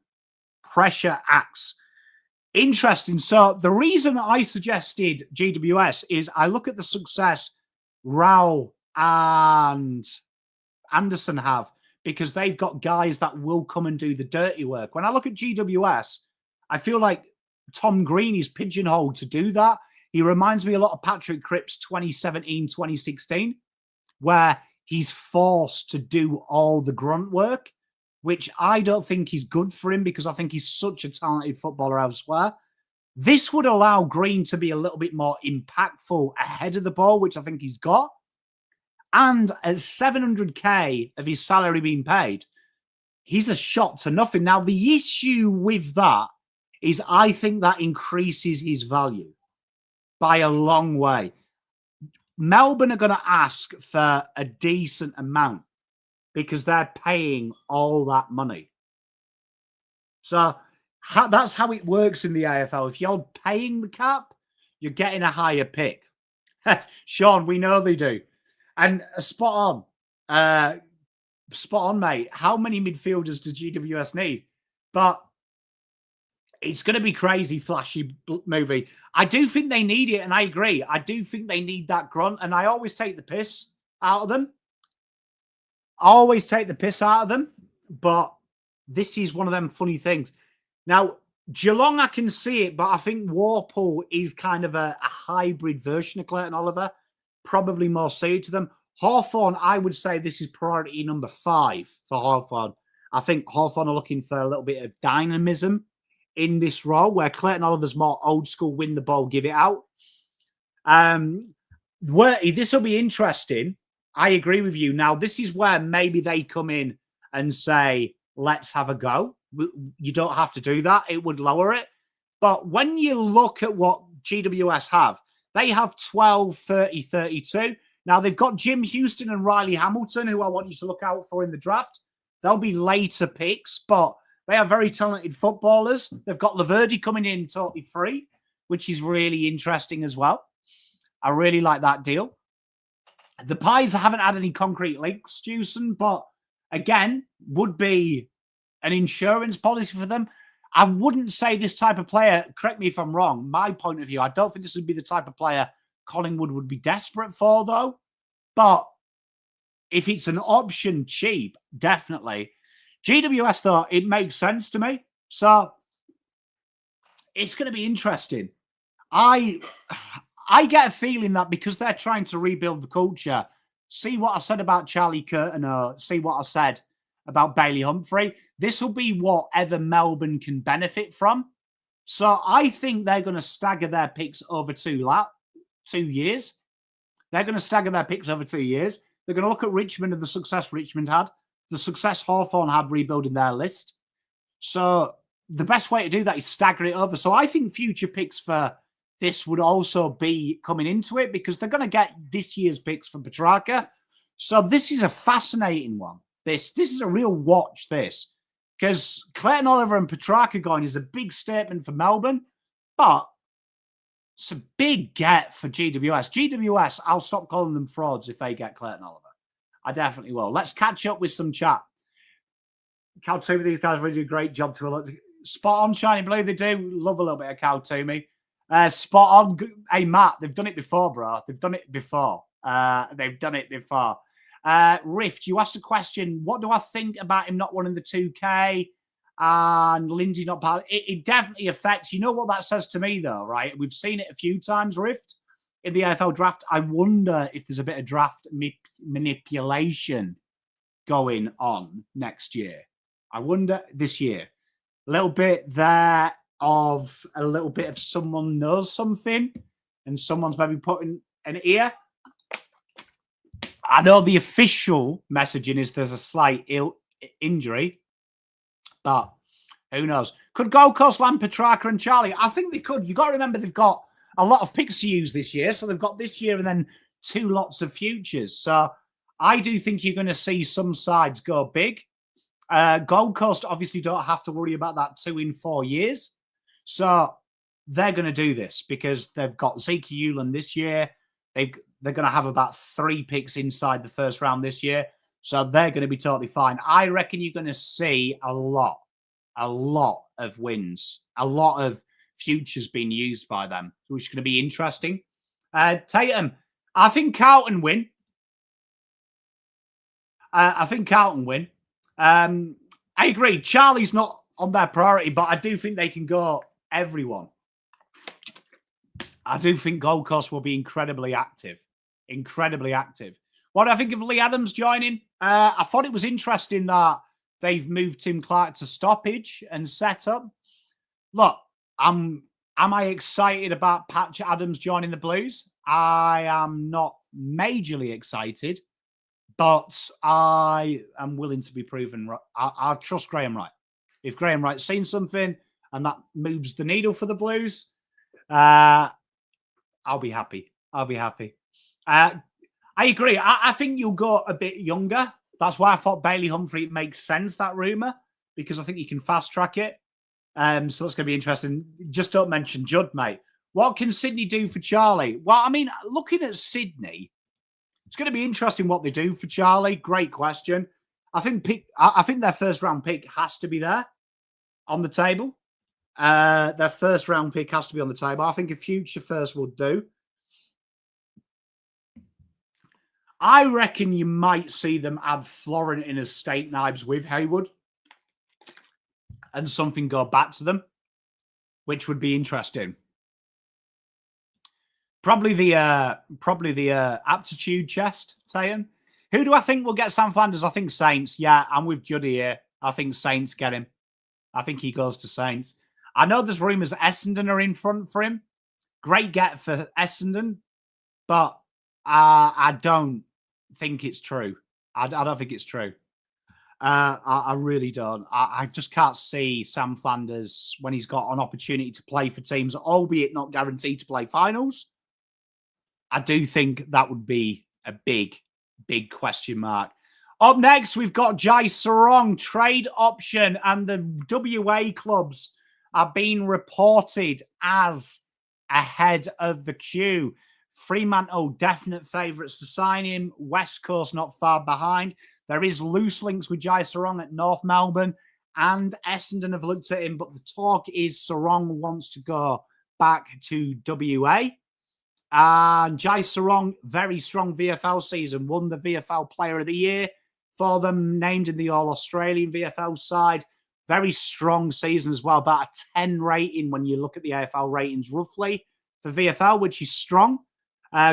pressure acts. Interesting. So the reason I suggested GWS is I look at the success Rao and Anderson have, because they've got guys that will come and do the dirty work. When I look at GWS, I feel like Tom Green is pigeonholed to do that. He reminds me a lot of Patrick Cripps 2017, 2016, where he's forced to do all the grunt work, which I don't think is good for him because I think he's such a talented footballer elsewhere. This would allow Green to be a little bit more impactful ahead of the ball, which I think he's got. And at 700K of his salary being paid, he's a shot to nothing. Now, the issue with that is I think that increases his value by a long way. Melbourne are going to ask for a decent amount because they're paying all that money. So that's how it works in the AFL. If you're paying the cap, you're getting a higher pick. Sean, we know they do. And spot on, mate. How many midfielders does GWS need? But it's going to be crazy, flashy movie. I do think they need it, and I agree. I do think they need that grunt, and I always take the piss out of them. But this is one of them funny things. Now, Geelong, I can see it, but I think Warple is kind of a hybrid version of Clayton Oliver, probably more suited to them. Hawthorn, I would say this is priority number 5 for Hawthorn. I think Hawthorn are looking for a little bit of dynamism in this role, where Clayton Oliver's more old school, win the ball, give it out. This will be interesting. I agree with you. Now, this is where maybe they come in and say, let's have a go. You don't have to do that. It would lower it. But when you look at what GWS have, they have 12, 30, 32. Now, they've got Jim Houston and Riley Hamilton, who I want you to look out for in the draft. They'll be later picks, but They are very talented footballers. They've got Laverdy coming in totally free, which is really interesting as well. I really like that deal. The Pies haven't had any concrete links, Stewson, but again, would be an insurance policy for them. I wouldn't say this type of player, correct me if I'm wrong, my point of view, I don't think this would be the type of player Collingwood would be desperate for, though. But if it's an option cheap, definitely. GWS, though, it makes sense to me. So it's going to be interesting. I get a feeling that because they're trying to rebuild the culture, see what I said about Charlie Curtin, or see what I said about Bailey Humphrey, this will be whatever Melbourne can benefit from. So I think they're going to stagger their picks over 2 years. They're going to stagger their picks over 2 years. They're going to look at Richmond and the success Richmond had, the success Hawthorn had rebuilding their list. So the best way to do that is stagger it over. So I think future picks for this would also be coming into it because they're going to get this year's picks from Petrarca. So this is a fascinating one. This is a real watch, this. Because Clayton Oliver and Petrarca going is a big statement for Melbourne, but it's a big get for GWS. GWS, I'll stop calling them frauds if they get Clayton Oliver. I definitely will. Let's catch up with some chat. Cow Toomey, these guys really do a great job to look. Spot on, Shiny Blue. They do love a little bit of Cow Toomey. Spot on. Hey, Matt, they've done it before, bro. They've done it before. Rift, you asked a question. What do I think about him not winning the 2K and Lindsay not part? It definitely affects. You know what that says to me, though, right? We've seen it a few times, Rift, in the AFL draft. I wonder if there's a bit of draft manipulation going on next year. I wonder this year. A little bit there of a little bit of someone knows something and someone's maybe putting an ear. I know the official messaging is there's a slight injury, but who knows? Could Gold Coast land Petrarca and Charlie? I think they could. You've got to remember they've got a lot of picks to use this year. So they've got this year and then 2 lots of futures. So I do think you're going to see some sides go big. Gold Coast obviously don't have to worry about that 2 in 4 years. So they're going to do this because they've got Zeke Hewland this year. They're going to have about 3 picks inside the first round this year. So they're going to be totally fine. I reckon you're going to see a lot of wins, a lot of futures being used by them, which is going to be interesting. Tatum, I think Carlton win. I agree. Charlie's not on their priority, but I do think they can go everyone. I do think Gold Coast will be incredibly active. What do I think of Lee Adams joining? I thought it was interesting that they've moved Tim Clark to stoppage and set up. Look, am I excited about Patch Adams joining the Blues? I am not majorly excited, but I am willing to be proven right. I trust Graham Wright. If Graham Wright's seen something and that moves the needle for the Blues, I'll be happy. I agree. I think you'll go a bit younger. That's why I thought Bailey Humphrey makes sense, that rumour, because I think you can fast track it. So that's going to be interesting. Just don't mention Judd, mate. What can Sydney do for Charlie? Well, I mean, looking at Sydney, it's going to be interesting what they do for Charlie. Great question. I think their first round pick has to be there on the table. Their first round pick has to be on the table. I think a future first will do. I reckon you might see them add Florentine as state knives with Haywood and something go back to them, which would be interesting. Probably the aptitude chest, Tayan. Who do I think will get Sam Flanders? I think Saints. Yeah, I'm with Juddy here. I think Saints get him. I think he goes to Saints. I know there's rumours Essendon are in front for him. Great get for Essendon, but I don't think it's true. I don't think it's true. I really don't. I just can't see Sam Flanders when he's got an opportunity to play for teams, albeit not guaranteed to play finals. I do think that would be a big question mark. Up next, we've got Jai Sarong trade option, and the WA clubs are being reported as ahead of the queue. Fremantle, definite favourites to sign him. West Coast not far behind. There is loose links with Jai Sarong at North Melbourne, and Essendon have looked at him, but the talk is Sarong wants to go back to WA. And Jai Sarong, very strong VFL season, won the VFL Player of the Year for them, named in the All-Australian VFL side. Very strong season as well, about a 10 rating when you look at the AFL ratings roughly for VFL, which is strong.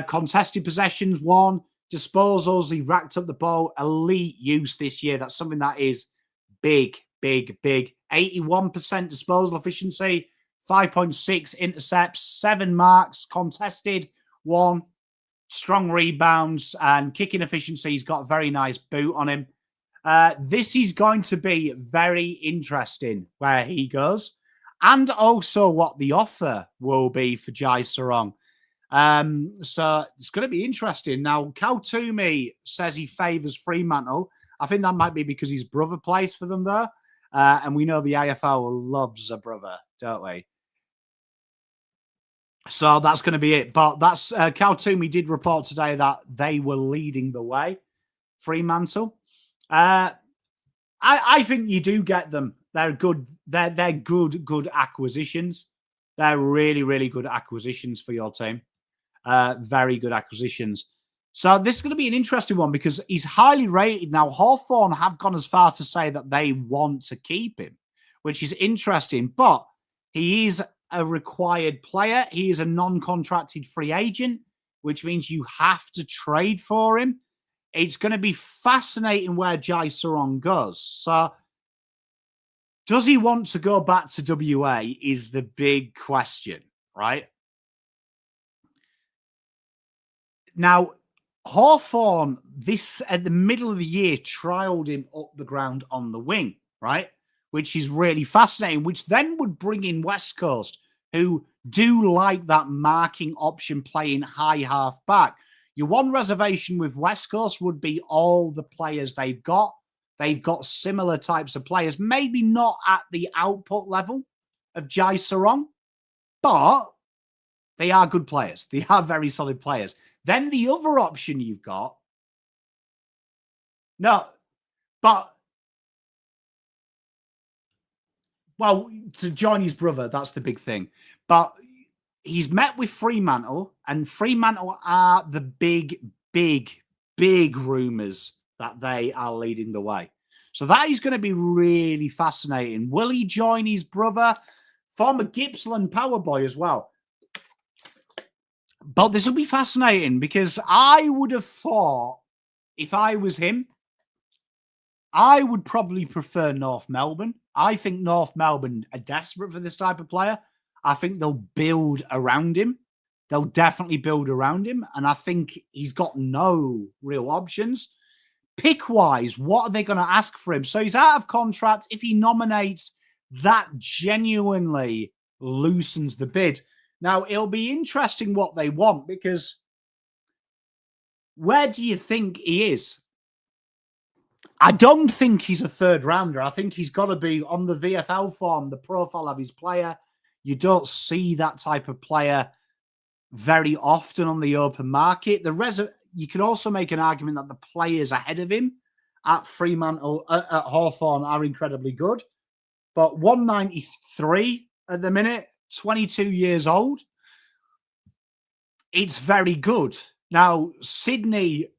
Contested possessions, 1. Disposals, he racked up the ball. Elite use this year. That's something that is big, big, big. 81% disposal efficiency, 5.6 intercepts, 7 marks, contested, 1. Strong rebounds and kicking efficiency. He's got a very nice boot on him. This is going to be very interesting where he goes, and also what the offer will be for Jai Sarong. So it's going to be interesting. Now, Cal Toomey says he favours Fremantle. I think that might be because his brother plays for them there. And we know the AFL loves a brother, don't we? So that's going to be it. But that's Cal Toomey did report today that they were leading the way, Fremantle. I think you do get them. They're good. They're good acquisitions. They're really, really good acquisitions for your team. Very good acquisitions. So this is going to be an interesting one because he's highly rated. Now, Hawthorn have gone as far to say that they want to keep him, which is interesting. But he is a required player. He is a non-contracted free agent, which means you have to trade for him. It's going to be fascinating where Jai Sarong goes. So does he want to go back to WA is the big question, right? Now, Hawthorn, this at the middle of the year, trialled him up the ground on the wing, right? Which is really fascinating, which then would bring in West Coast, who do like that marking option playing high half back. Your one reservation with West Coast would be all the players they've got. They've got similar types of players, maybe not at the output level of Jai Sarong, but they are good players. They are very solid players. Then the other option you've got, well, to join his brother, that's the big thing. But he's met with Fremantle, and Fremantle are the big rumours that they are leading the way. So that is going to be really fascinating. Will he join his brother? Former Gippsland power boy as well. But this will be fascinating because I would have thought if I was him, I would probably prefer North Melbourne. I think North Melbourne are desperate for this type of player. I think they'll build around him. They'll definitely build around him. And I think he's got no real options. Pick-wise, what are they going to ask for him? So he's out of contract. If he nominates, that genuinely loosens the bid. Now, it'll be interesting what they want because where do you think he is? I don't think he's a third rounder. I think he's got to be on the VFL form, the profile of his player. You don't see that type of player very often on the open market. You can also make an argument that the players ahead of him at Fremantle, at Hawthorn are incredibly good. But 193 at the minute, 22 years old. It's very good. Now, Sydney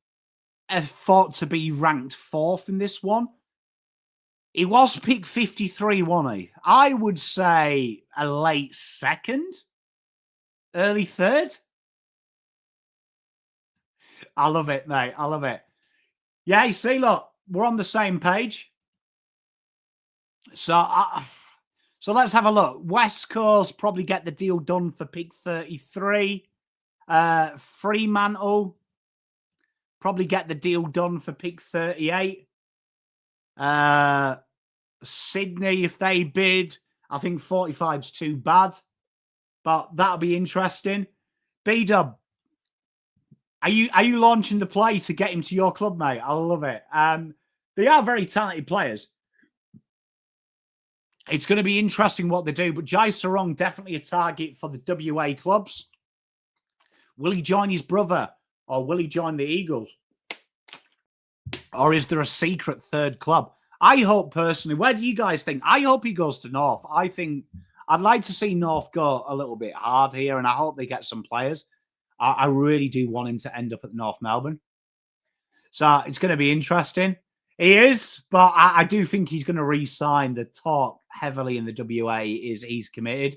are thought to be ranked 4th in this one. He was pick 53, wasn't he? I would say a late 2nd, early 3rd. I love it, mate. I love it. Yeah, you see, look, we're on the same page. So let's have a look. West Coast probably get the deal done for pick 33. Fremantle probably get the deal done for pick 38. Sydney, if they bid, I think 45 is too bad. But that'll be interesting. B-Dub, Are you launching the play to get him to your club, mate? I love it. They are very talented players. It's going to be interesting what they do, but Jai Sarong definitely a target for the WA clubs. Will he join his brother or will he join the Eagles? Or is there a secret third club? I hope personally, where do you guys think? I hope he goes to North. I think I'd like to see North go a little bit hard here, and I hope they get some players. I really do want him to end up at North Melbourne. So it's going to be interesting. He is, but I do think he's going to re-sign. The talk heavily in the WA is he's committed.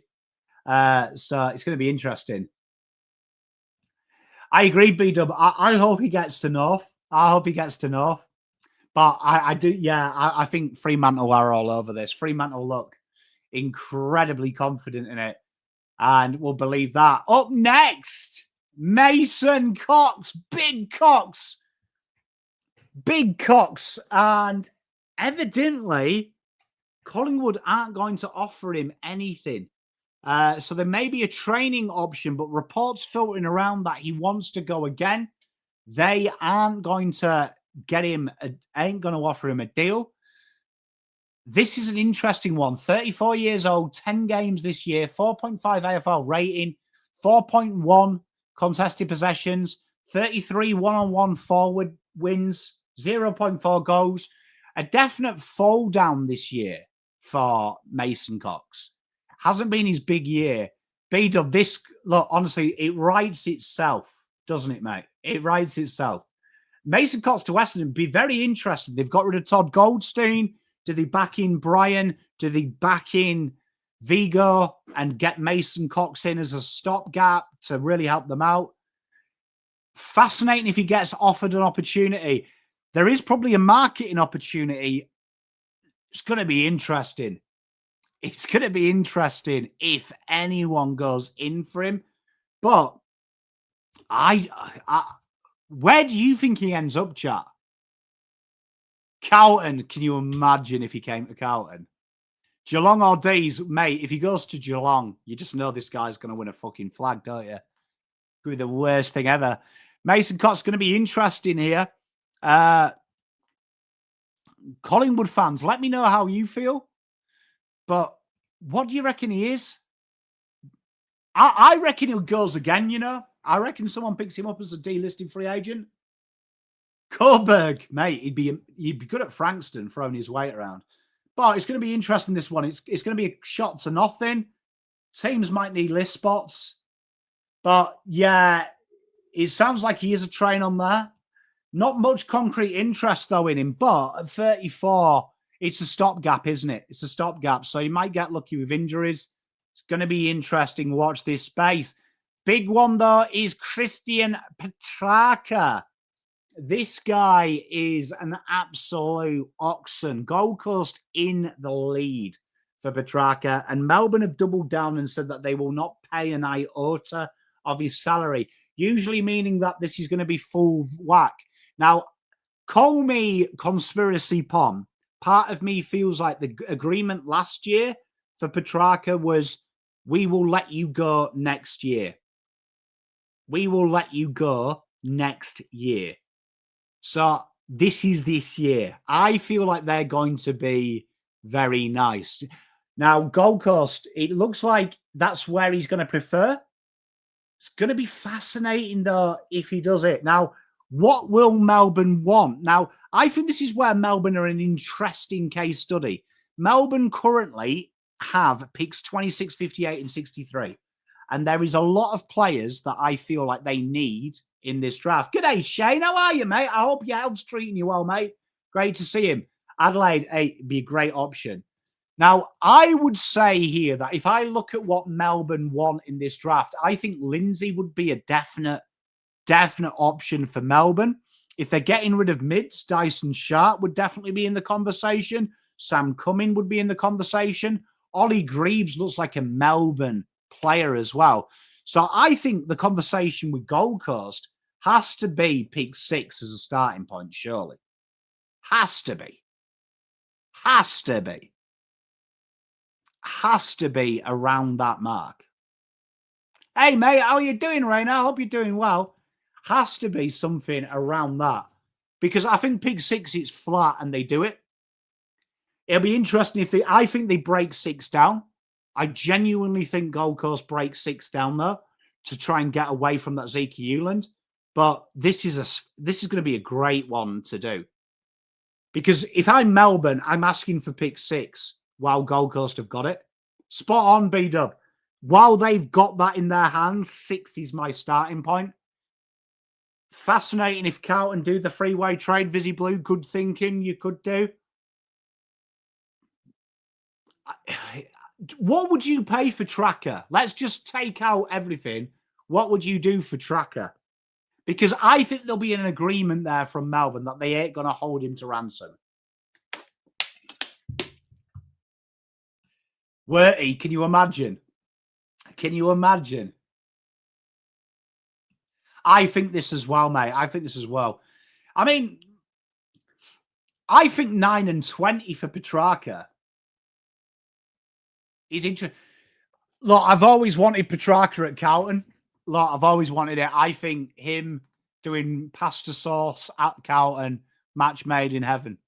So it's going to be interesting. I agree, B-Dub. I hope he gets to North. I hope he gets to North. But I do, yeah, I think Fremantle are all over this. Fremantle look incredibly confident in it. And we'll believe that. Up next, Mason Cox. Big Cox. Big Cox. And evidently, Collingwood aren't going to offer him anything. So there may be a training option, but reports filtering around that he wants to go again. They aren't going to get him, ain't going to offer him a deal. This is an interesting one. 34 years old, 10 games this year, 4.5 AFL rating, 4.1 contested possessions, 33 one-on-one forward wins, 0.4 goals. A definite fall down this year for Mason Cox. Hasn't been his big year. B-Dub, this, look, honestly, it writes itself, doesn't it, mate? It writes itself. Mason Cox to Essendon, be very interested. They've got rid of Todd Goldstein. Do they back in Brian? Do they back in Vigo and get Mason Cox in as a stopgap to really help them out? Fascinating if he gets offered an opportunity. There is probably a marketing opportunity. It's going to be interesting. It's going to be interesting if anyone goes in for him. But where do you think he ends up, chat? Carlton, can you imagine if he came to Carlton? Geelong or D's, mate, if he goes to Geelong, you just know this guy's going to win a fucking flag, don't you? Could be the worst thing ever. Mason Cott's going to be interesting here. Collingwood fans, let me know how you feel. But what do you reckon he is? I reckon he'll goes again, you know. I reckon someone picks him up as a delisted free agent. Coburg, mate, he'd be good at Frankston throwing his weight around. But it's going to be interesting, this one. It's going to be a shot to nothing. Teams might need list spots. But, yeah, it sounds like he is a train on there. Not much concrete interest, though, in him. But at 34, it's a stopgap, isn't it? It's a stopgap. So he might get lucky with injuries. It's going to be interesting. Watch this space. Big one, though, is Christian Petrarca. This guy is an absolute oxen. Gold Coast in the lead for Petrarca. And Melbourne have doubled down and said that they will not pay an iota of his salary, usually meaning that this is going to be full whack. Now, call me conspiracy Pom. Part of me feels like the agreement last year for Petrarca was, we will let you go next year. We will let you go next year. So this is this year. I feel like they're going to be very nice. Now, Gold Coast, it looks like that's where he's going to prefer. It's going to be fascinating, though, if he does it. Now, what will Melbourne want? Now, I think this is where Melbourne are an interesting case study. Melbourne currently have picks 26, 58, and 63. And there is a lot of players that I feel like they need in this draft. G'day, Shane. How are you, mate? I hope your health's treating you well, mate. Great to see him. Adelaide, hey, be a great option. Now, I would say here that if I look at what Melbourne want in this draft, I think Lindsay would be a definite option for Melbourne. If they're getting rid of mids, Dyson Sharp would definitely be in the conversation. Sam Cumming would be in the conversation. Ollie Greaves looks like a Melbourne player as well. So I think the conversation with Gold Coast has to be pick 6 as a starting point, surely. Has to be. Has to be. Has to be around that mark. Hey, mate, how are you doing, Raina? I hope you're doing well. Has to be something around that. Because I think Pig 6 is flat and they do it. It'll be interesting if I think they break 6 down. I genuinely think Gold Coast breaks 6 down there to try and get away from that Zeke Euland. But this is going to be a great one to do. Because if I'm Melbourne, I'm asking for pick 6 while Gold Coast have got it. Spot on, B-Dub. While they've got that in their hands, 6 is my starting point. Fascinating if Carlton do the freeway trade. Vizzy Blue, good thinking you could do. What would you pay for Tracker? Let's just take out everything. What would you do for Tracker? Because I think there'll be an agreement there from Melbourne that they ain't going to hold him to ransom. Worty, can you imagine? Can you imagine? I think this as well, mate. I think this as well. I mean, I think 9 and 20 for Petrarca is interesting. Look, I've always wanted Petrarca at Carlton. Look, I've always wanted it. I think him doing pasta sauce at Carlton, match made in heaven.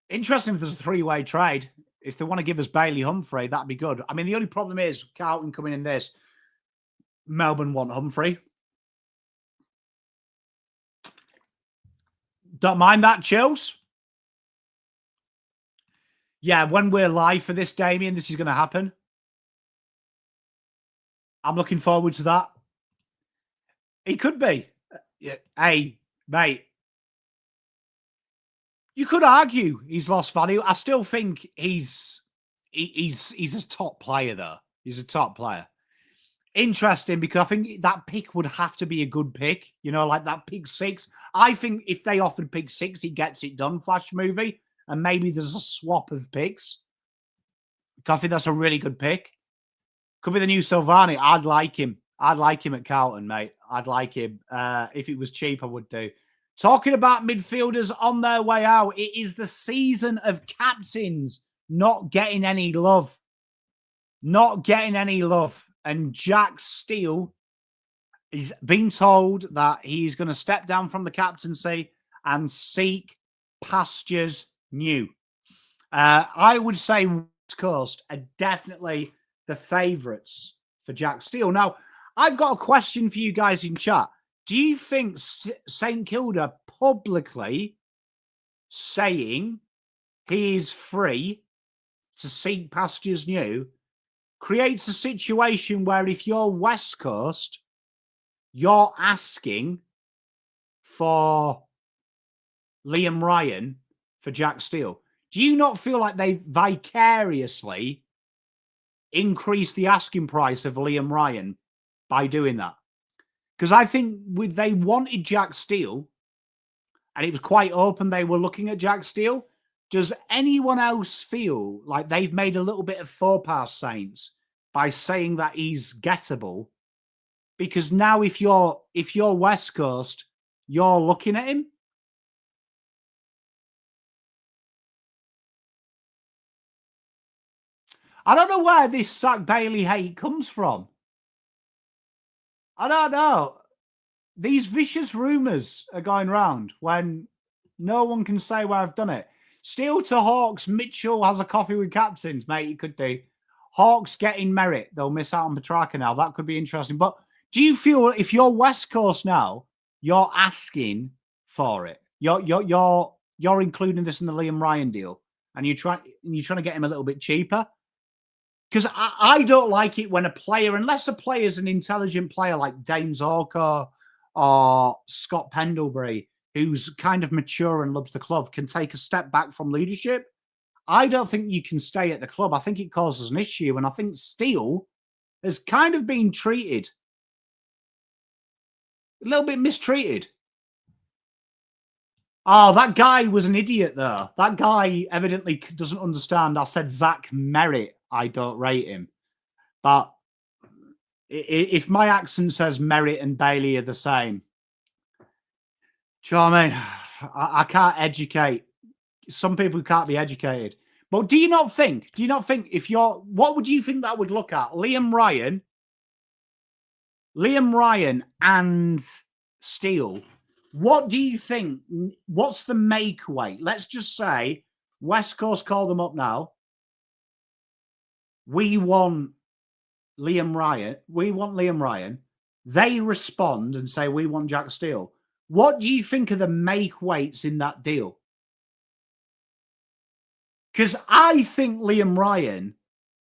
Interesting if there's a 3-way trade. If they want to give us Bailey Humphrey, that'd be good. I mean, the only problem is Carlton coming in this. Melbourne want Humphrey. Don't mind that, Chills. Yeah, when we're live for this, Damien, this is going to happen. I'm looking forward to that. He could be. Hey, mate. You could argue he's lost value. I still think he's a top player, though. He's a top player. Interesting, because I think that pick would have to be a good pick. You know, like that pick 6. I think if they offered pick 6, he gets it done, Flash movie. And maybe there's a swap of picks. I think that's a really good pick. Could be the new Silvani. I'd like him. I'd like him at Carlton, mate. I'd like him. If it was cheap, I would do. Talking about midfielders on their way out, it is the season of captains not getting any love. Not getting any love. And Jack Steele is being told that he's going to step down from the captaincy and seek pastures new. I would say West Coast are definitely the favourites for Jack Steele. Now, I've got a question for you guys in chat. Do you think St Kilda publicly saying he is free to seek pastures new creates a situation where if you're West Coast, you're asking for Liam Ryan for Jack Steele? Do you not feel like they vicariously increased the asking price of Liam Ryan by doing that? Because I think they wanted Jack Steele, and it was quite open they were looking at Jack Steele. Does anyone else feel like they've made a little bit of faux pas, Saints, by saying that he's gettable? Because now if you're West Coast, you're looking at him. I don't know where this Zach Bailey hate comes from. I don't know. These vicious rumours are going round when no one can say where I've done it. Steele to Hawks. Mitchell has a coffee with captains, mate. You could do. Hawks getting merit. They'll miss out on Petrarca now. That could be interesting. But do you feel if you're West Coast now, you're asking for it? You're including this in the Liam Ryan deal, and you're trying to get him a little bit cheaper? Because I don't like it when a player, unless a player is an intelligent player like Dane Zorko or Scott Pendlebury, who's kind of mature and loves the club, can take a step back from leadership. I don't think you can stay at the club. I think it causes an issue. And I think Steele has kind of been treated a little bit mistreated. Oh, that guy was an idiot, though. That guy evidently doesn't understand. I said Zach Merritt. I don't rate him. But if my accent says Merritt and Bailey are the same, do you know what I mean? I can't educate. Some people can't be educated. But do you not think if you're, what would you think that would look at? Liam Ryan Liam Ryan and Steele, what do you think? What's the make weight? Let's just say West Coast call them up now. We want Liam Ryan. We want Liam Ryan. They respond and say, we want Jack Steele. What do you think of the make weights in that deal? Because I think Liam Ryan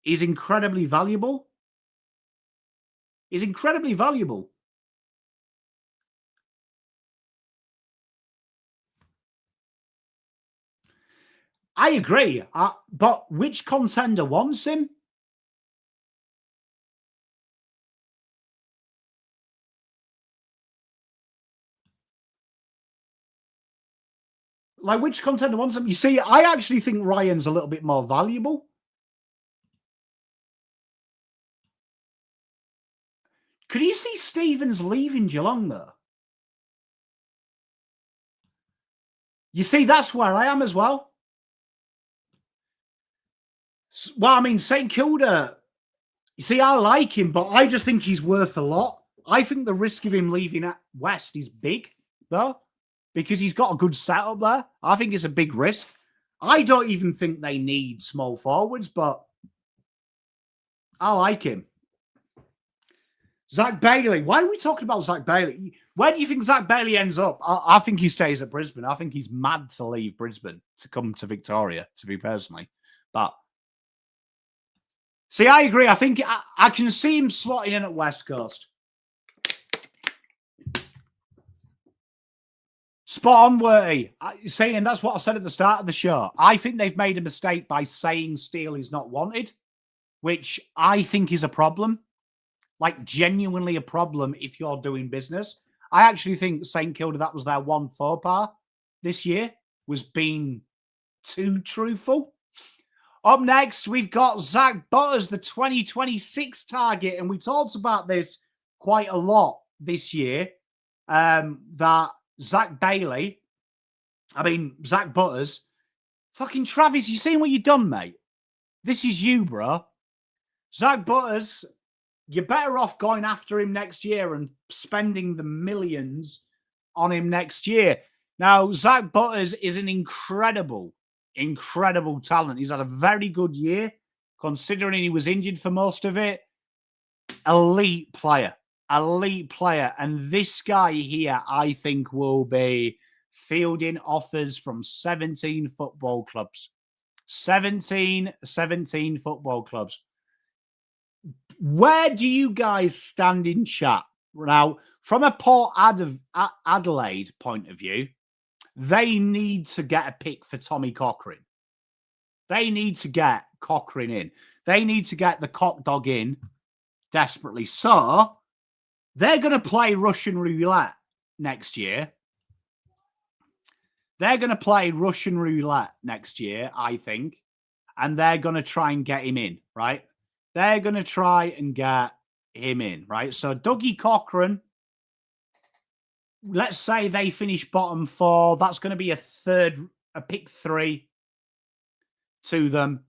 is incredibly valuable. Is incredibly valuable. I agree. But which contender wants him? Like, which contender wants him? You see, I actually think Ryan's a little bit more valuable. Could you see Stevens leaving Geelong, though? You see, that's where I am as well. Well, I mean, St Kilda, you see, I like him, but I just think he's worth a lot. I think the risk of him leaving at West is big, though, because he's got a good setup there. I think it's a big risk. I don't even think they need small forwards, but I like him. Zach Bailey. Why are we talking about Zach Bailey? Where do you think Zach Bailey ends up? I think he stays at Brisbane. I think he's mad to leave Brisbane to come to Victoria, to be personally. But see, I agree. I think I can see him slotting in at West Coast. Spot on, Worty. Saying that's what I said at the start of the show. I think they've made a mistake by saying Steele is not wanted, which I think is a problem. Like, genuinely a problem if you're doing business. I actually think St Kilda, that was their one faux pas this year, was being too truthful. Up next, we've got Zach Butters, the 2026 target, and we talked about this quite a lot this year, that Zach Butters, fucking Travis, you seen what you done, mate? This is you, bro. Zach Butters, you're better off going after him next year and spending the millions on him next year. Now, Zach Butters is an incredible talent. He's had a very good year, considering he was injured for most of it. Elite player. And this guy here, I think, will be fielding offers from 17 football clubs. 17 football clubs. Where do you guys stand in chat? Now, from a Port Adelaide point of view, they need to get a pick for Tommy Cochrane. They need to get Cochrane in. They need to get the cock dog in desperately. So, they're going to play Russian roulette next year. I think. And they're going to try and get him in, right? They're going to try and get him in, right? So Dougie Cochrane, let's say they finish bottom 4. That's going to be a pick 3 to them.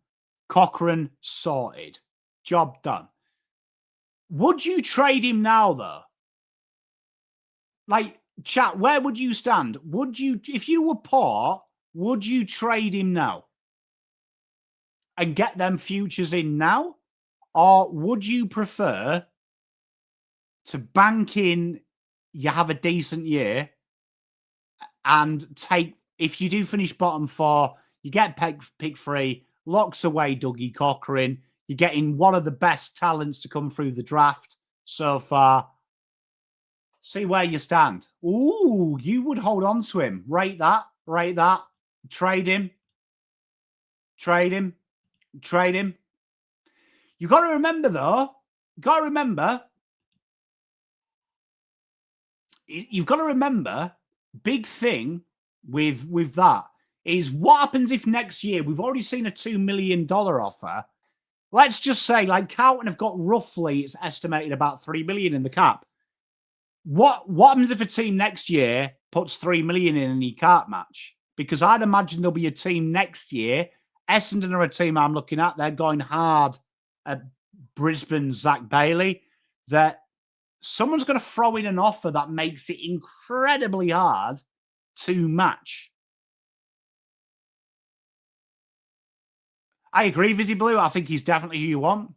Cochrane sorted. Job done. Would you trade him now, though? Like, chat, where would you stand? Would you, if you were Port, would you trade him now and get them futures in now? Or would you prefer to bank in, you have a decent year, and take, if you do finish bottom 4, you get pick 3, locks away Dougie Cochrane, you're getting one of the best talents to come through the draft so far. See where you stand. Ooh, you would hold on to him. Rate that. Trade him. You got to remember, though, you've got to remember, big thing with that is what happens if next year, we've already seen a $2 million offer. Let's just say, like, Carlton have got roughly, it's estimated about $3 million in the cap. What happens if a team next year puts $3 million in you can't match? Because I'd imagine there'll be a team next year. Essendon are a team I'm looking at. They're going hard at Brisbane, Zach Bailey. That someone's going to throw in an offer that makes it incredibly hard to match. I agree, Vizzy Blue. I think he's definitely who you want.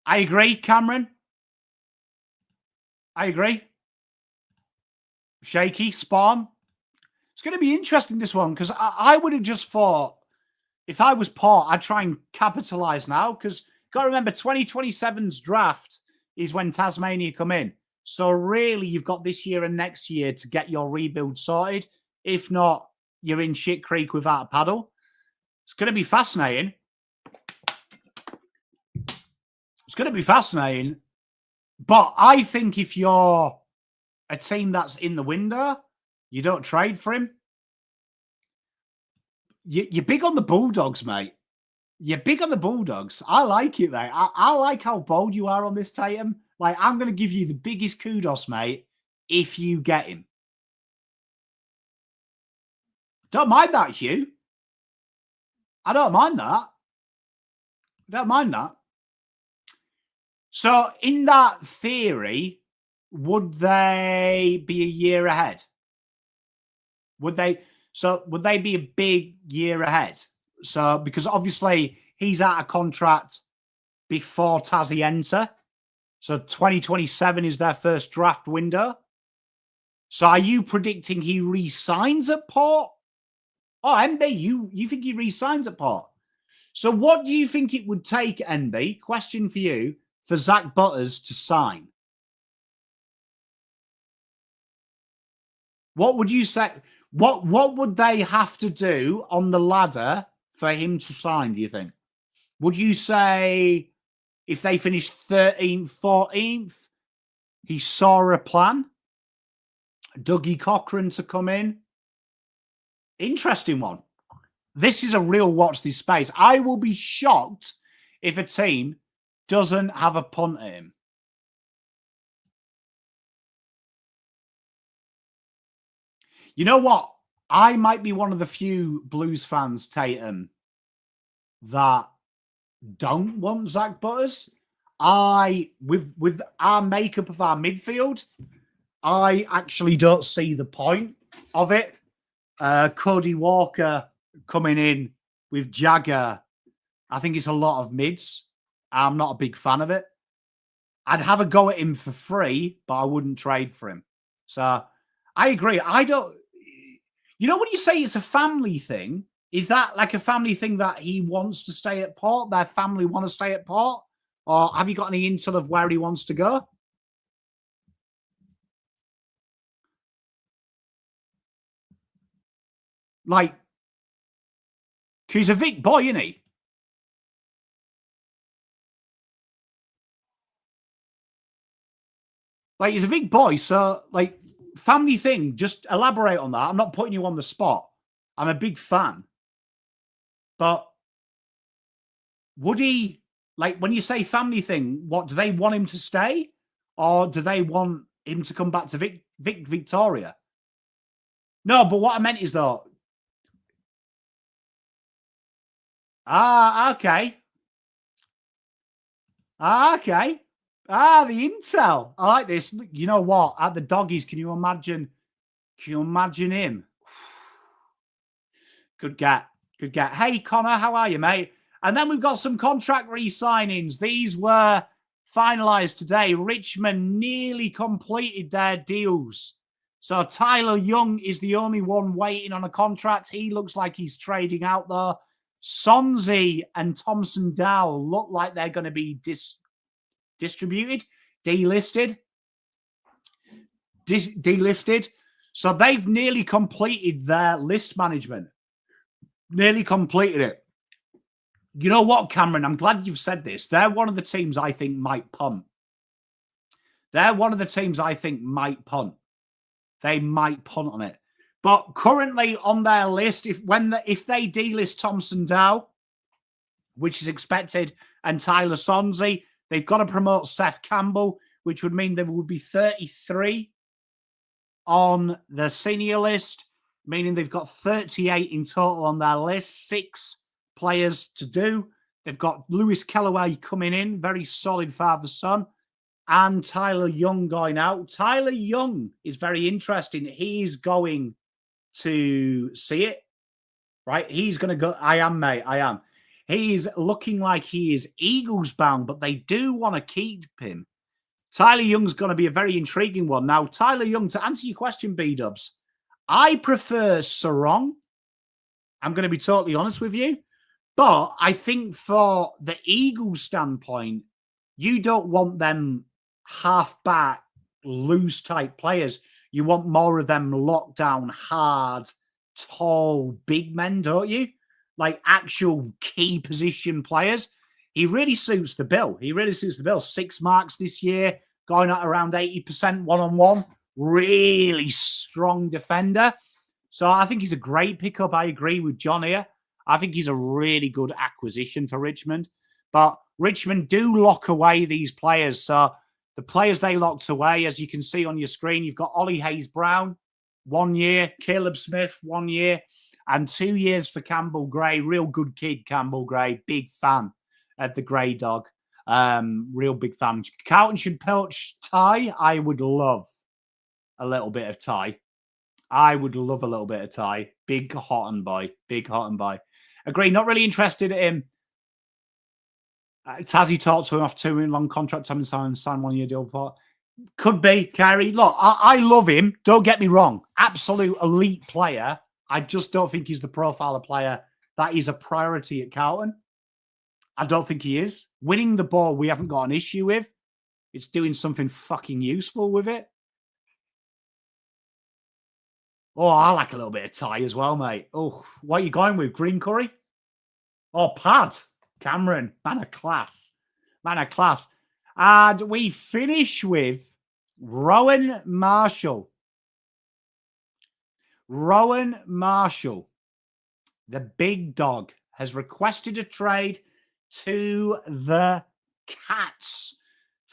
I agree, Cameron. I agree. Shaky, Spawn. It's going to be interesting, this one, because I would have just thought, if I was Port, I'd try and capitalise now, because you've got to remember, 2027's draft is when Tasmania come in. So really, you've got this year and next year to get your rebuild sorted. If not, you're in shit creek without a paddle. It's going to be fascinating. It's going to be fascinating. But I think if you're a team that's in the window, you don't trade for him. You're big on the Bulldogs, mate. You're big on the Bulldogs. I like it, mate. I like how bold you are on this, Tatum. Like, I'm going to give you the biggest kudos, mate, if you get him. Don't mind that, Hugh. I don't mind that. Don't mind that. So, in that theory, would they be a year ahead? Would they be a big year ahead? So, because obviously he's out of contract before Tassie enter. So 2027 is their first draft window. So are you predicting he re-signs at Port? Oh, NB, you think he re-signs at Port? So what do you think it would take, NB, question for you, for Zach Butters to sign? What would you say? What would they have to do on the ladder for him to sign, do you think? Would you say if they finished 13th, 14th, he saw a plan? Dougie Cochran to come in? Interesting one. This is a real watch this space. I will be shocked if a team doesn't have a punt at him. You know what? I might be one of the few Blues fans, Tatum, that don't want Zach Butters. With our makeup of our midfield, I actually don't see the point of it. Cody Walker coming in with Jagger, I think it's a lot of mids. I'm not a big fan of it. I'd have a go at him for free, but I wouldn't trade for him. So I agree. I don't... You know, when you say it's a family thing, is that like a family thing that he wants to stay at Port? Their family want to stay at Port? Or have you got any intel of where he wants to go? Like, he's a Vic boy, isn't he? Like, he's a Vic boy, so, like, family thing, just elaborate on that. I'm not putting you on the spot. I'm a big fan. But would he, like, when you say family thing, what, do they want him to stay? Or do they want him to come back to Victoria? No, but what I meant is, though... okay. Okay. The intel. I like this. You know what? At the doggies, can you imagine him? Good get. Hey, Connor, how are you, mate? And then we've got some contract re-signings. These were finalised today. Richmond nearly completed their deals. So Tyler Young is the only one waiting on a contract. He looks like he's trading out there. Sonzi and Thompson Dow look like they're going to be delisted. So they've nearly completed their list management. Nearly completed it. You know what, Cameron? I'm glad you've said this. They're one of the teams I think might punt. They might punt on it. But currently on their list, if they delist Thompson Dow, which is expected, and Tyler Sonzi, they've got to promote Seth Campbell, which would mean there would be 33 on the senior list, meaning they've got 38 in total on their list, 6 players to do. They've got Lewis Kellaway coming in, very solid father-son, and Tyler Young going out. Tyler Young is very interesting. He's going to see it, right? He's going to go. I am, mate. I am. He's looking like he is Eagles bound, but they do want to keep him. Tyler Young's going to be a very intriguing one. Now, Tyler Young, to answer your question, B-Dubs, I prefer Sarong. I'm going to be totally honest with you. But I think for the Eagles standpoint, you don't want them half-back, loose type players. You want more of them lockdown, hard, tall, big men, don't you? Like actual key position players. He really suits the bill. He really suits the bill. 6 marks this year, going at around 80% one-on-one. Really strong defender. So I think he's a great pickup. I agree with John here. I think he's a really good acquisition for Richmond. But Richmond do lock away these players. So the players they locked away, as you can see on your screen, you've got Ollie Hayes-Brown, 1 year. Caleb Smith, 1 year. And 2 years for Campbell Gray. Real good kid, Campbell Gray. Big fan of the Grey Dog. Real big fan. Carlton should poach Ty. I would love a little bit of Ty. I would love a little bit of Ty. Big hot and boy. Big hot and boy. Agree. Not really interested in him. Tazzy talked to him off 2 long contract. Time to sign 1 year deal. But could be, Kerry. Look, I love him. Don't get me wrong. Absolute elite player. I just don't think he's the profile of player that is a priority at Carlton. I don't think he is. Winning the ball, we haven't got an issue with. It's doing something fucking useful with it. Oh, I like a little bit of Ty as well, mate. Oh, what are you going with? Green curry? Oh, Pad. Cameron. Man of class. Man of class. And we finish with Rowan Marshall. Rowan Marshall, the big dog, has requested a trade to the Cats.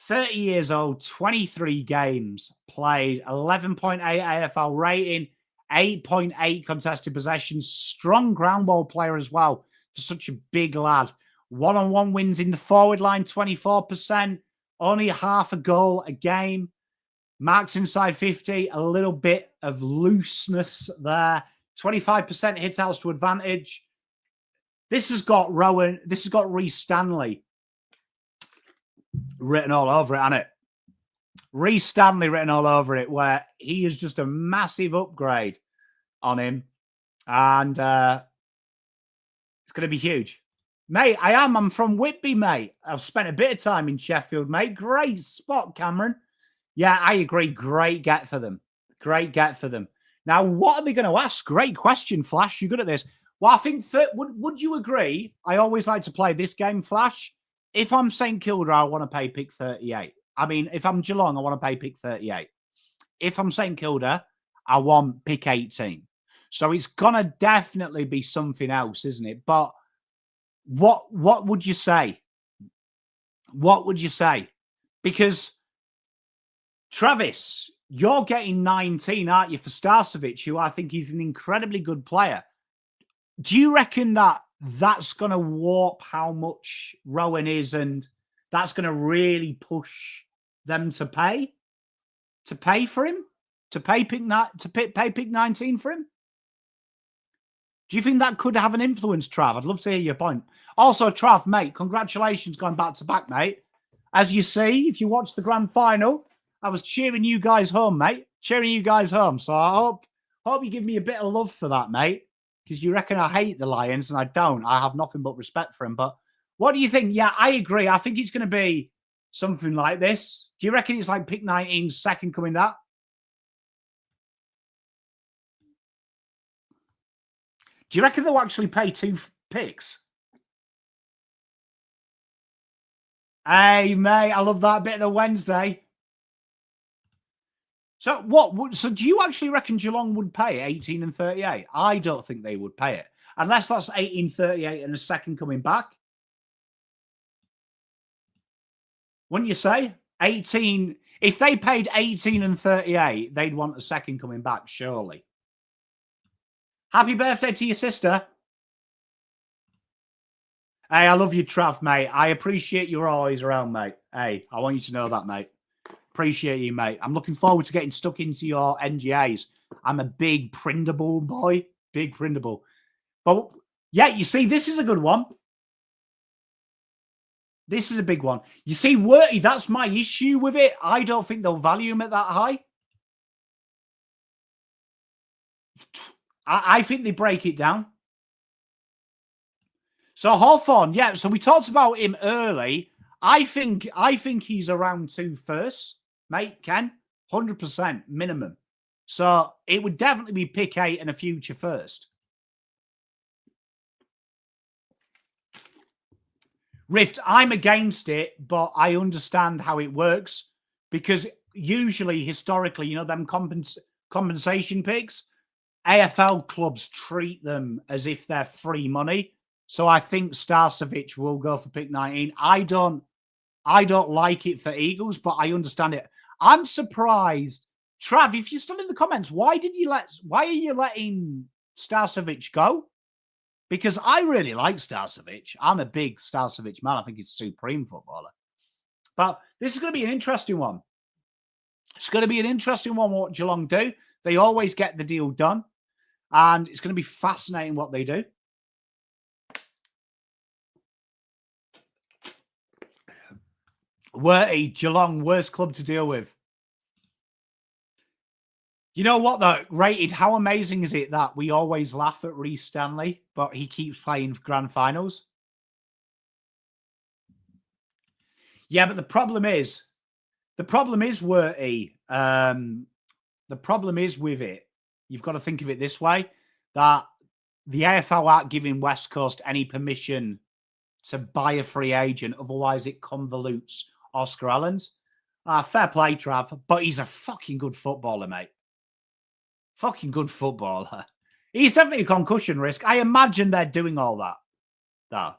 30 years old, 23 games played, 11.8 AFL rating, 8.8 contested possessions, strong ground ball player as well for such a big lad. One-on-one wins in the forward line, 24%, only half a goal a game. Marks inside 50, a little bit of looseness there. 25% hit outs to advantage. This has got Rowan, this has got Reece Stanley written all over it, hasn't it? Reece Stanley written all over it, where he is just a massive upgrade on him. And it's going to be huge. Mate, I'm from Whitby, mate. I've spent a bit of time in Sheffield, mate. Great spot, Cameron. Yeah, I agree. Great get for them. Great get for them. Now, what are they going to ask? Great question, Flash. You're good at this. Well, I think would you agree? I always like to play this game, Flash. If I'm St Kilda, I want to pay pick 38. I mean, if I'm Geelong, I want to pay pick 38. If I'm St Kilda, I want pick 18. So it's going to definitely be something else, isn't it? But what would you say? What would you say? Because Travis, you're getting 19, aren't you, for Starcevic, who I think is an incredibly good player. Do you reckon that that's going to warp how much Rowan is, and that's going to really push them to pay for him, to pay pick 19 for him? Do you think that could have an influence, Trav? I'd love to hear your point. Also, Trav, mate, congratulations going back to back, mate. As you see, if you watch the grand final, I was cheering you guys home, mate. Cheering you guys home. So I hope you give me a bit of love for that, mate. Because you reckon I hate the Lions, and I don't. I have nothing but respect for them. But what do you think? Yeah, I agree. I think it's going to be something like this. Do you reckon it's like pick 19, second coming that? Do you reckon they'll actually pay 2 picks? Hey, mate, I love that bit of the Wednesday. So what? So do you actually reckon Geelong would pay 18 and 38? I don't think they would pay it. Unless that's 18, 38 and a second coming back. Wouldn't you say? 18. If they paid 18 and 38, they'd want a second coming back, surely. Happy birthday to your sister. Hey, I love you, Trav, mate. I appreciate you always around, mate. Hey, I want you to know that, mate. Appreciate you, mate. I'm looking forward to getting stuck into your NGAs. I'm a big printable boy. Big printable. But yeah, you see, this is a good one. This is a big one. You see, Worty, that's my issue with it. I don't think they'll value him at that high. I think they break it down. So Hawthorne, yeah. So we talked about him early. I think he's around 2 first, mate. Ken, 100% minimum. So it would definitely be pick 8 and a future first. Rift, I'm against it, but I understand how it works because usually, historically, you know, them compensation picks, AFL clubs treat them as if they're free money. So I think Starcevic will go for pick 19. I don't like it for Eagles, but I understand it. I'm surprised. Trav, if you're still in the comments, why are you letting Starcevic go? Because I really like Starcevic. I'm a big Starcevic man. I think he's a supreme footballer. But this is going to be an interesting one. It's going to be an interesting one what Geelong do. They always get the deal done. And it's going to be fascinating what they do. Worty, Geelong, worst club to deal with. You know what, though? Rated, how amazing is it that we always laugh at Reece Stanley, but he keeps playing grand finals? Yeah, but the problem is, Worty, the problem is with it, you've got to think of it this way, that the AFL aren't giving West Coast any permission to buy a free agent. Otherwise, it convolutes Oscar Allen's. Fair play, Trav, but he's a fucking good footballer, mate. Fucking good footballer. He's definitely a concussion risk. I imagine they're doing all that, though.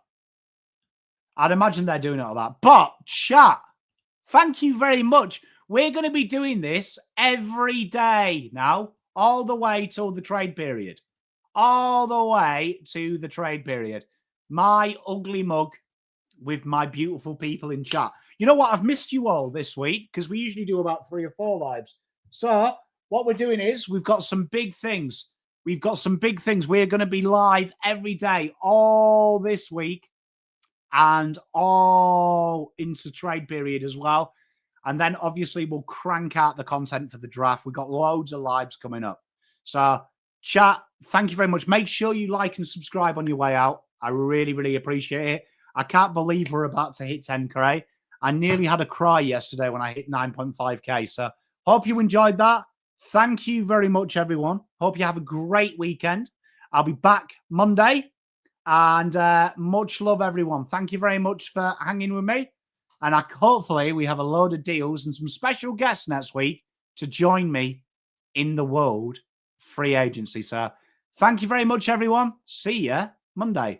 I'd imagine they're doing all that. But, chat, thank you very much. We're going to be doing this every day now, all the way till the trade period. All the way to the trade period. My ugly mug with my beautiful people in chat. You know what? I've missed you all this week because we usually do about 3 or 4 lives. So what we're doing is we've got some big things. We're going to be live every day, all this week and all into trade period as well. And then obviously we'll crank out the content for the draft. We've got loads of lives coming up. So chat, thank you very much. Make sure you like and subscribe on your way out. I really, really appreciate it. I can't believe we're about to hit 10K. I nearly had a cry yesterday when I hit 9.5K. So hope you enjoyed that. Thank you very much, everyone. Hope you have a great weekend. I'll be back Monday. And much love, everyone. Thank you very much for hanging with me. And hopefully we have a load of deals and some special guests next week to join me in the world free agency. So thank you very much, everyone. See you Monday.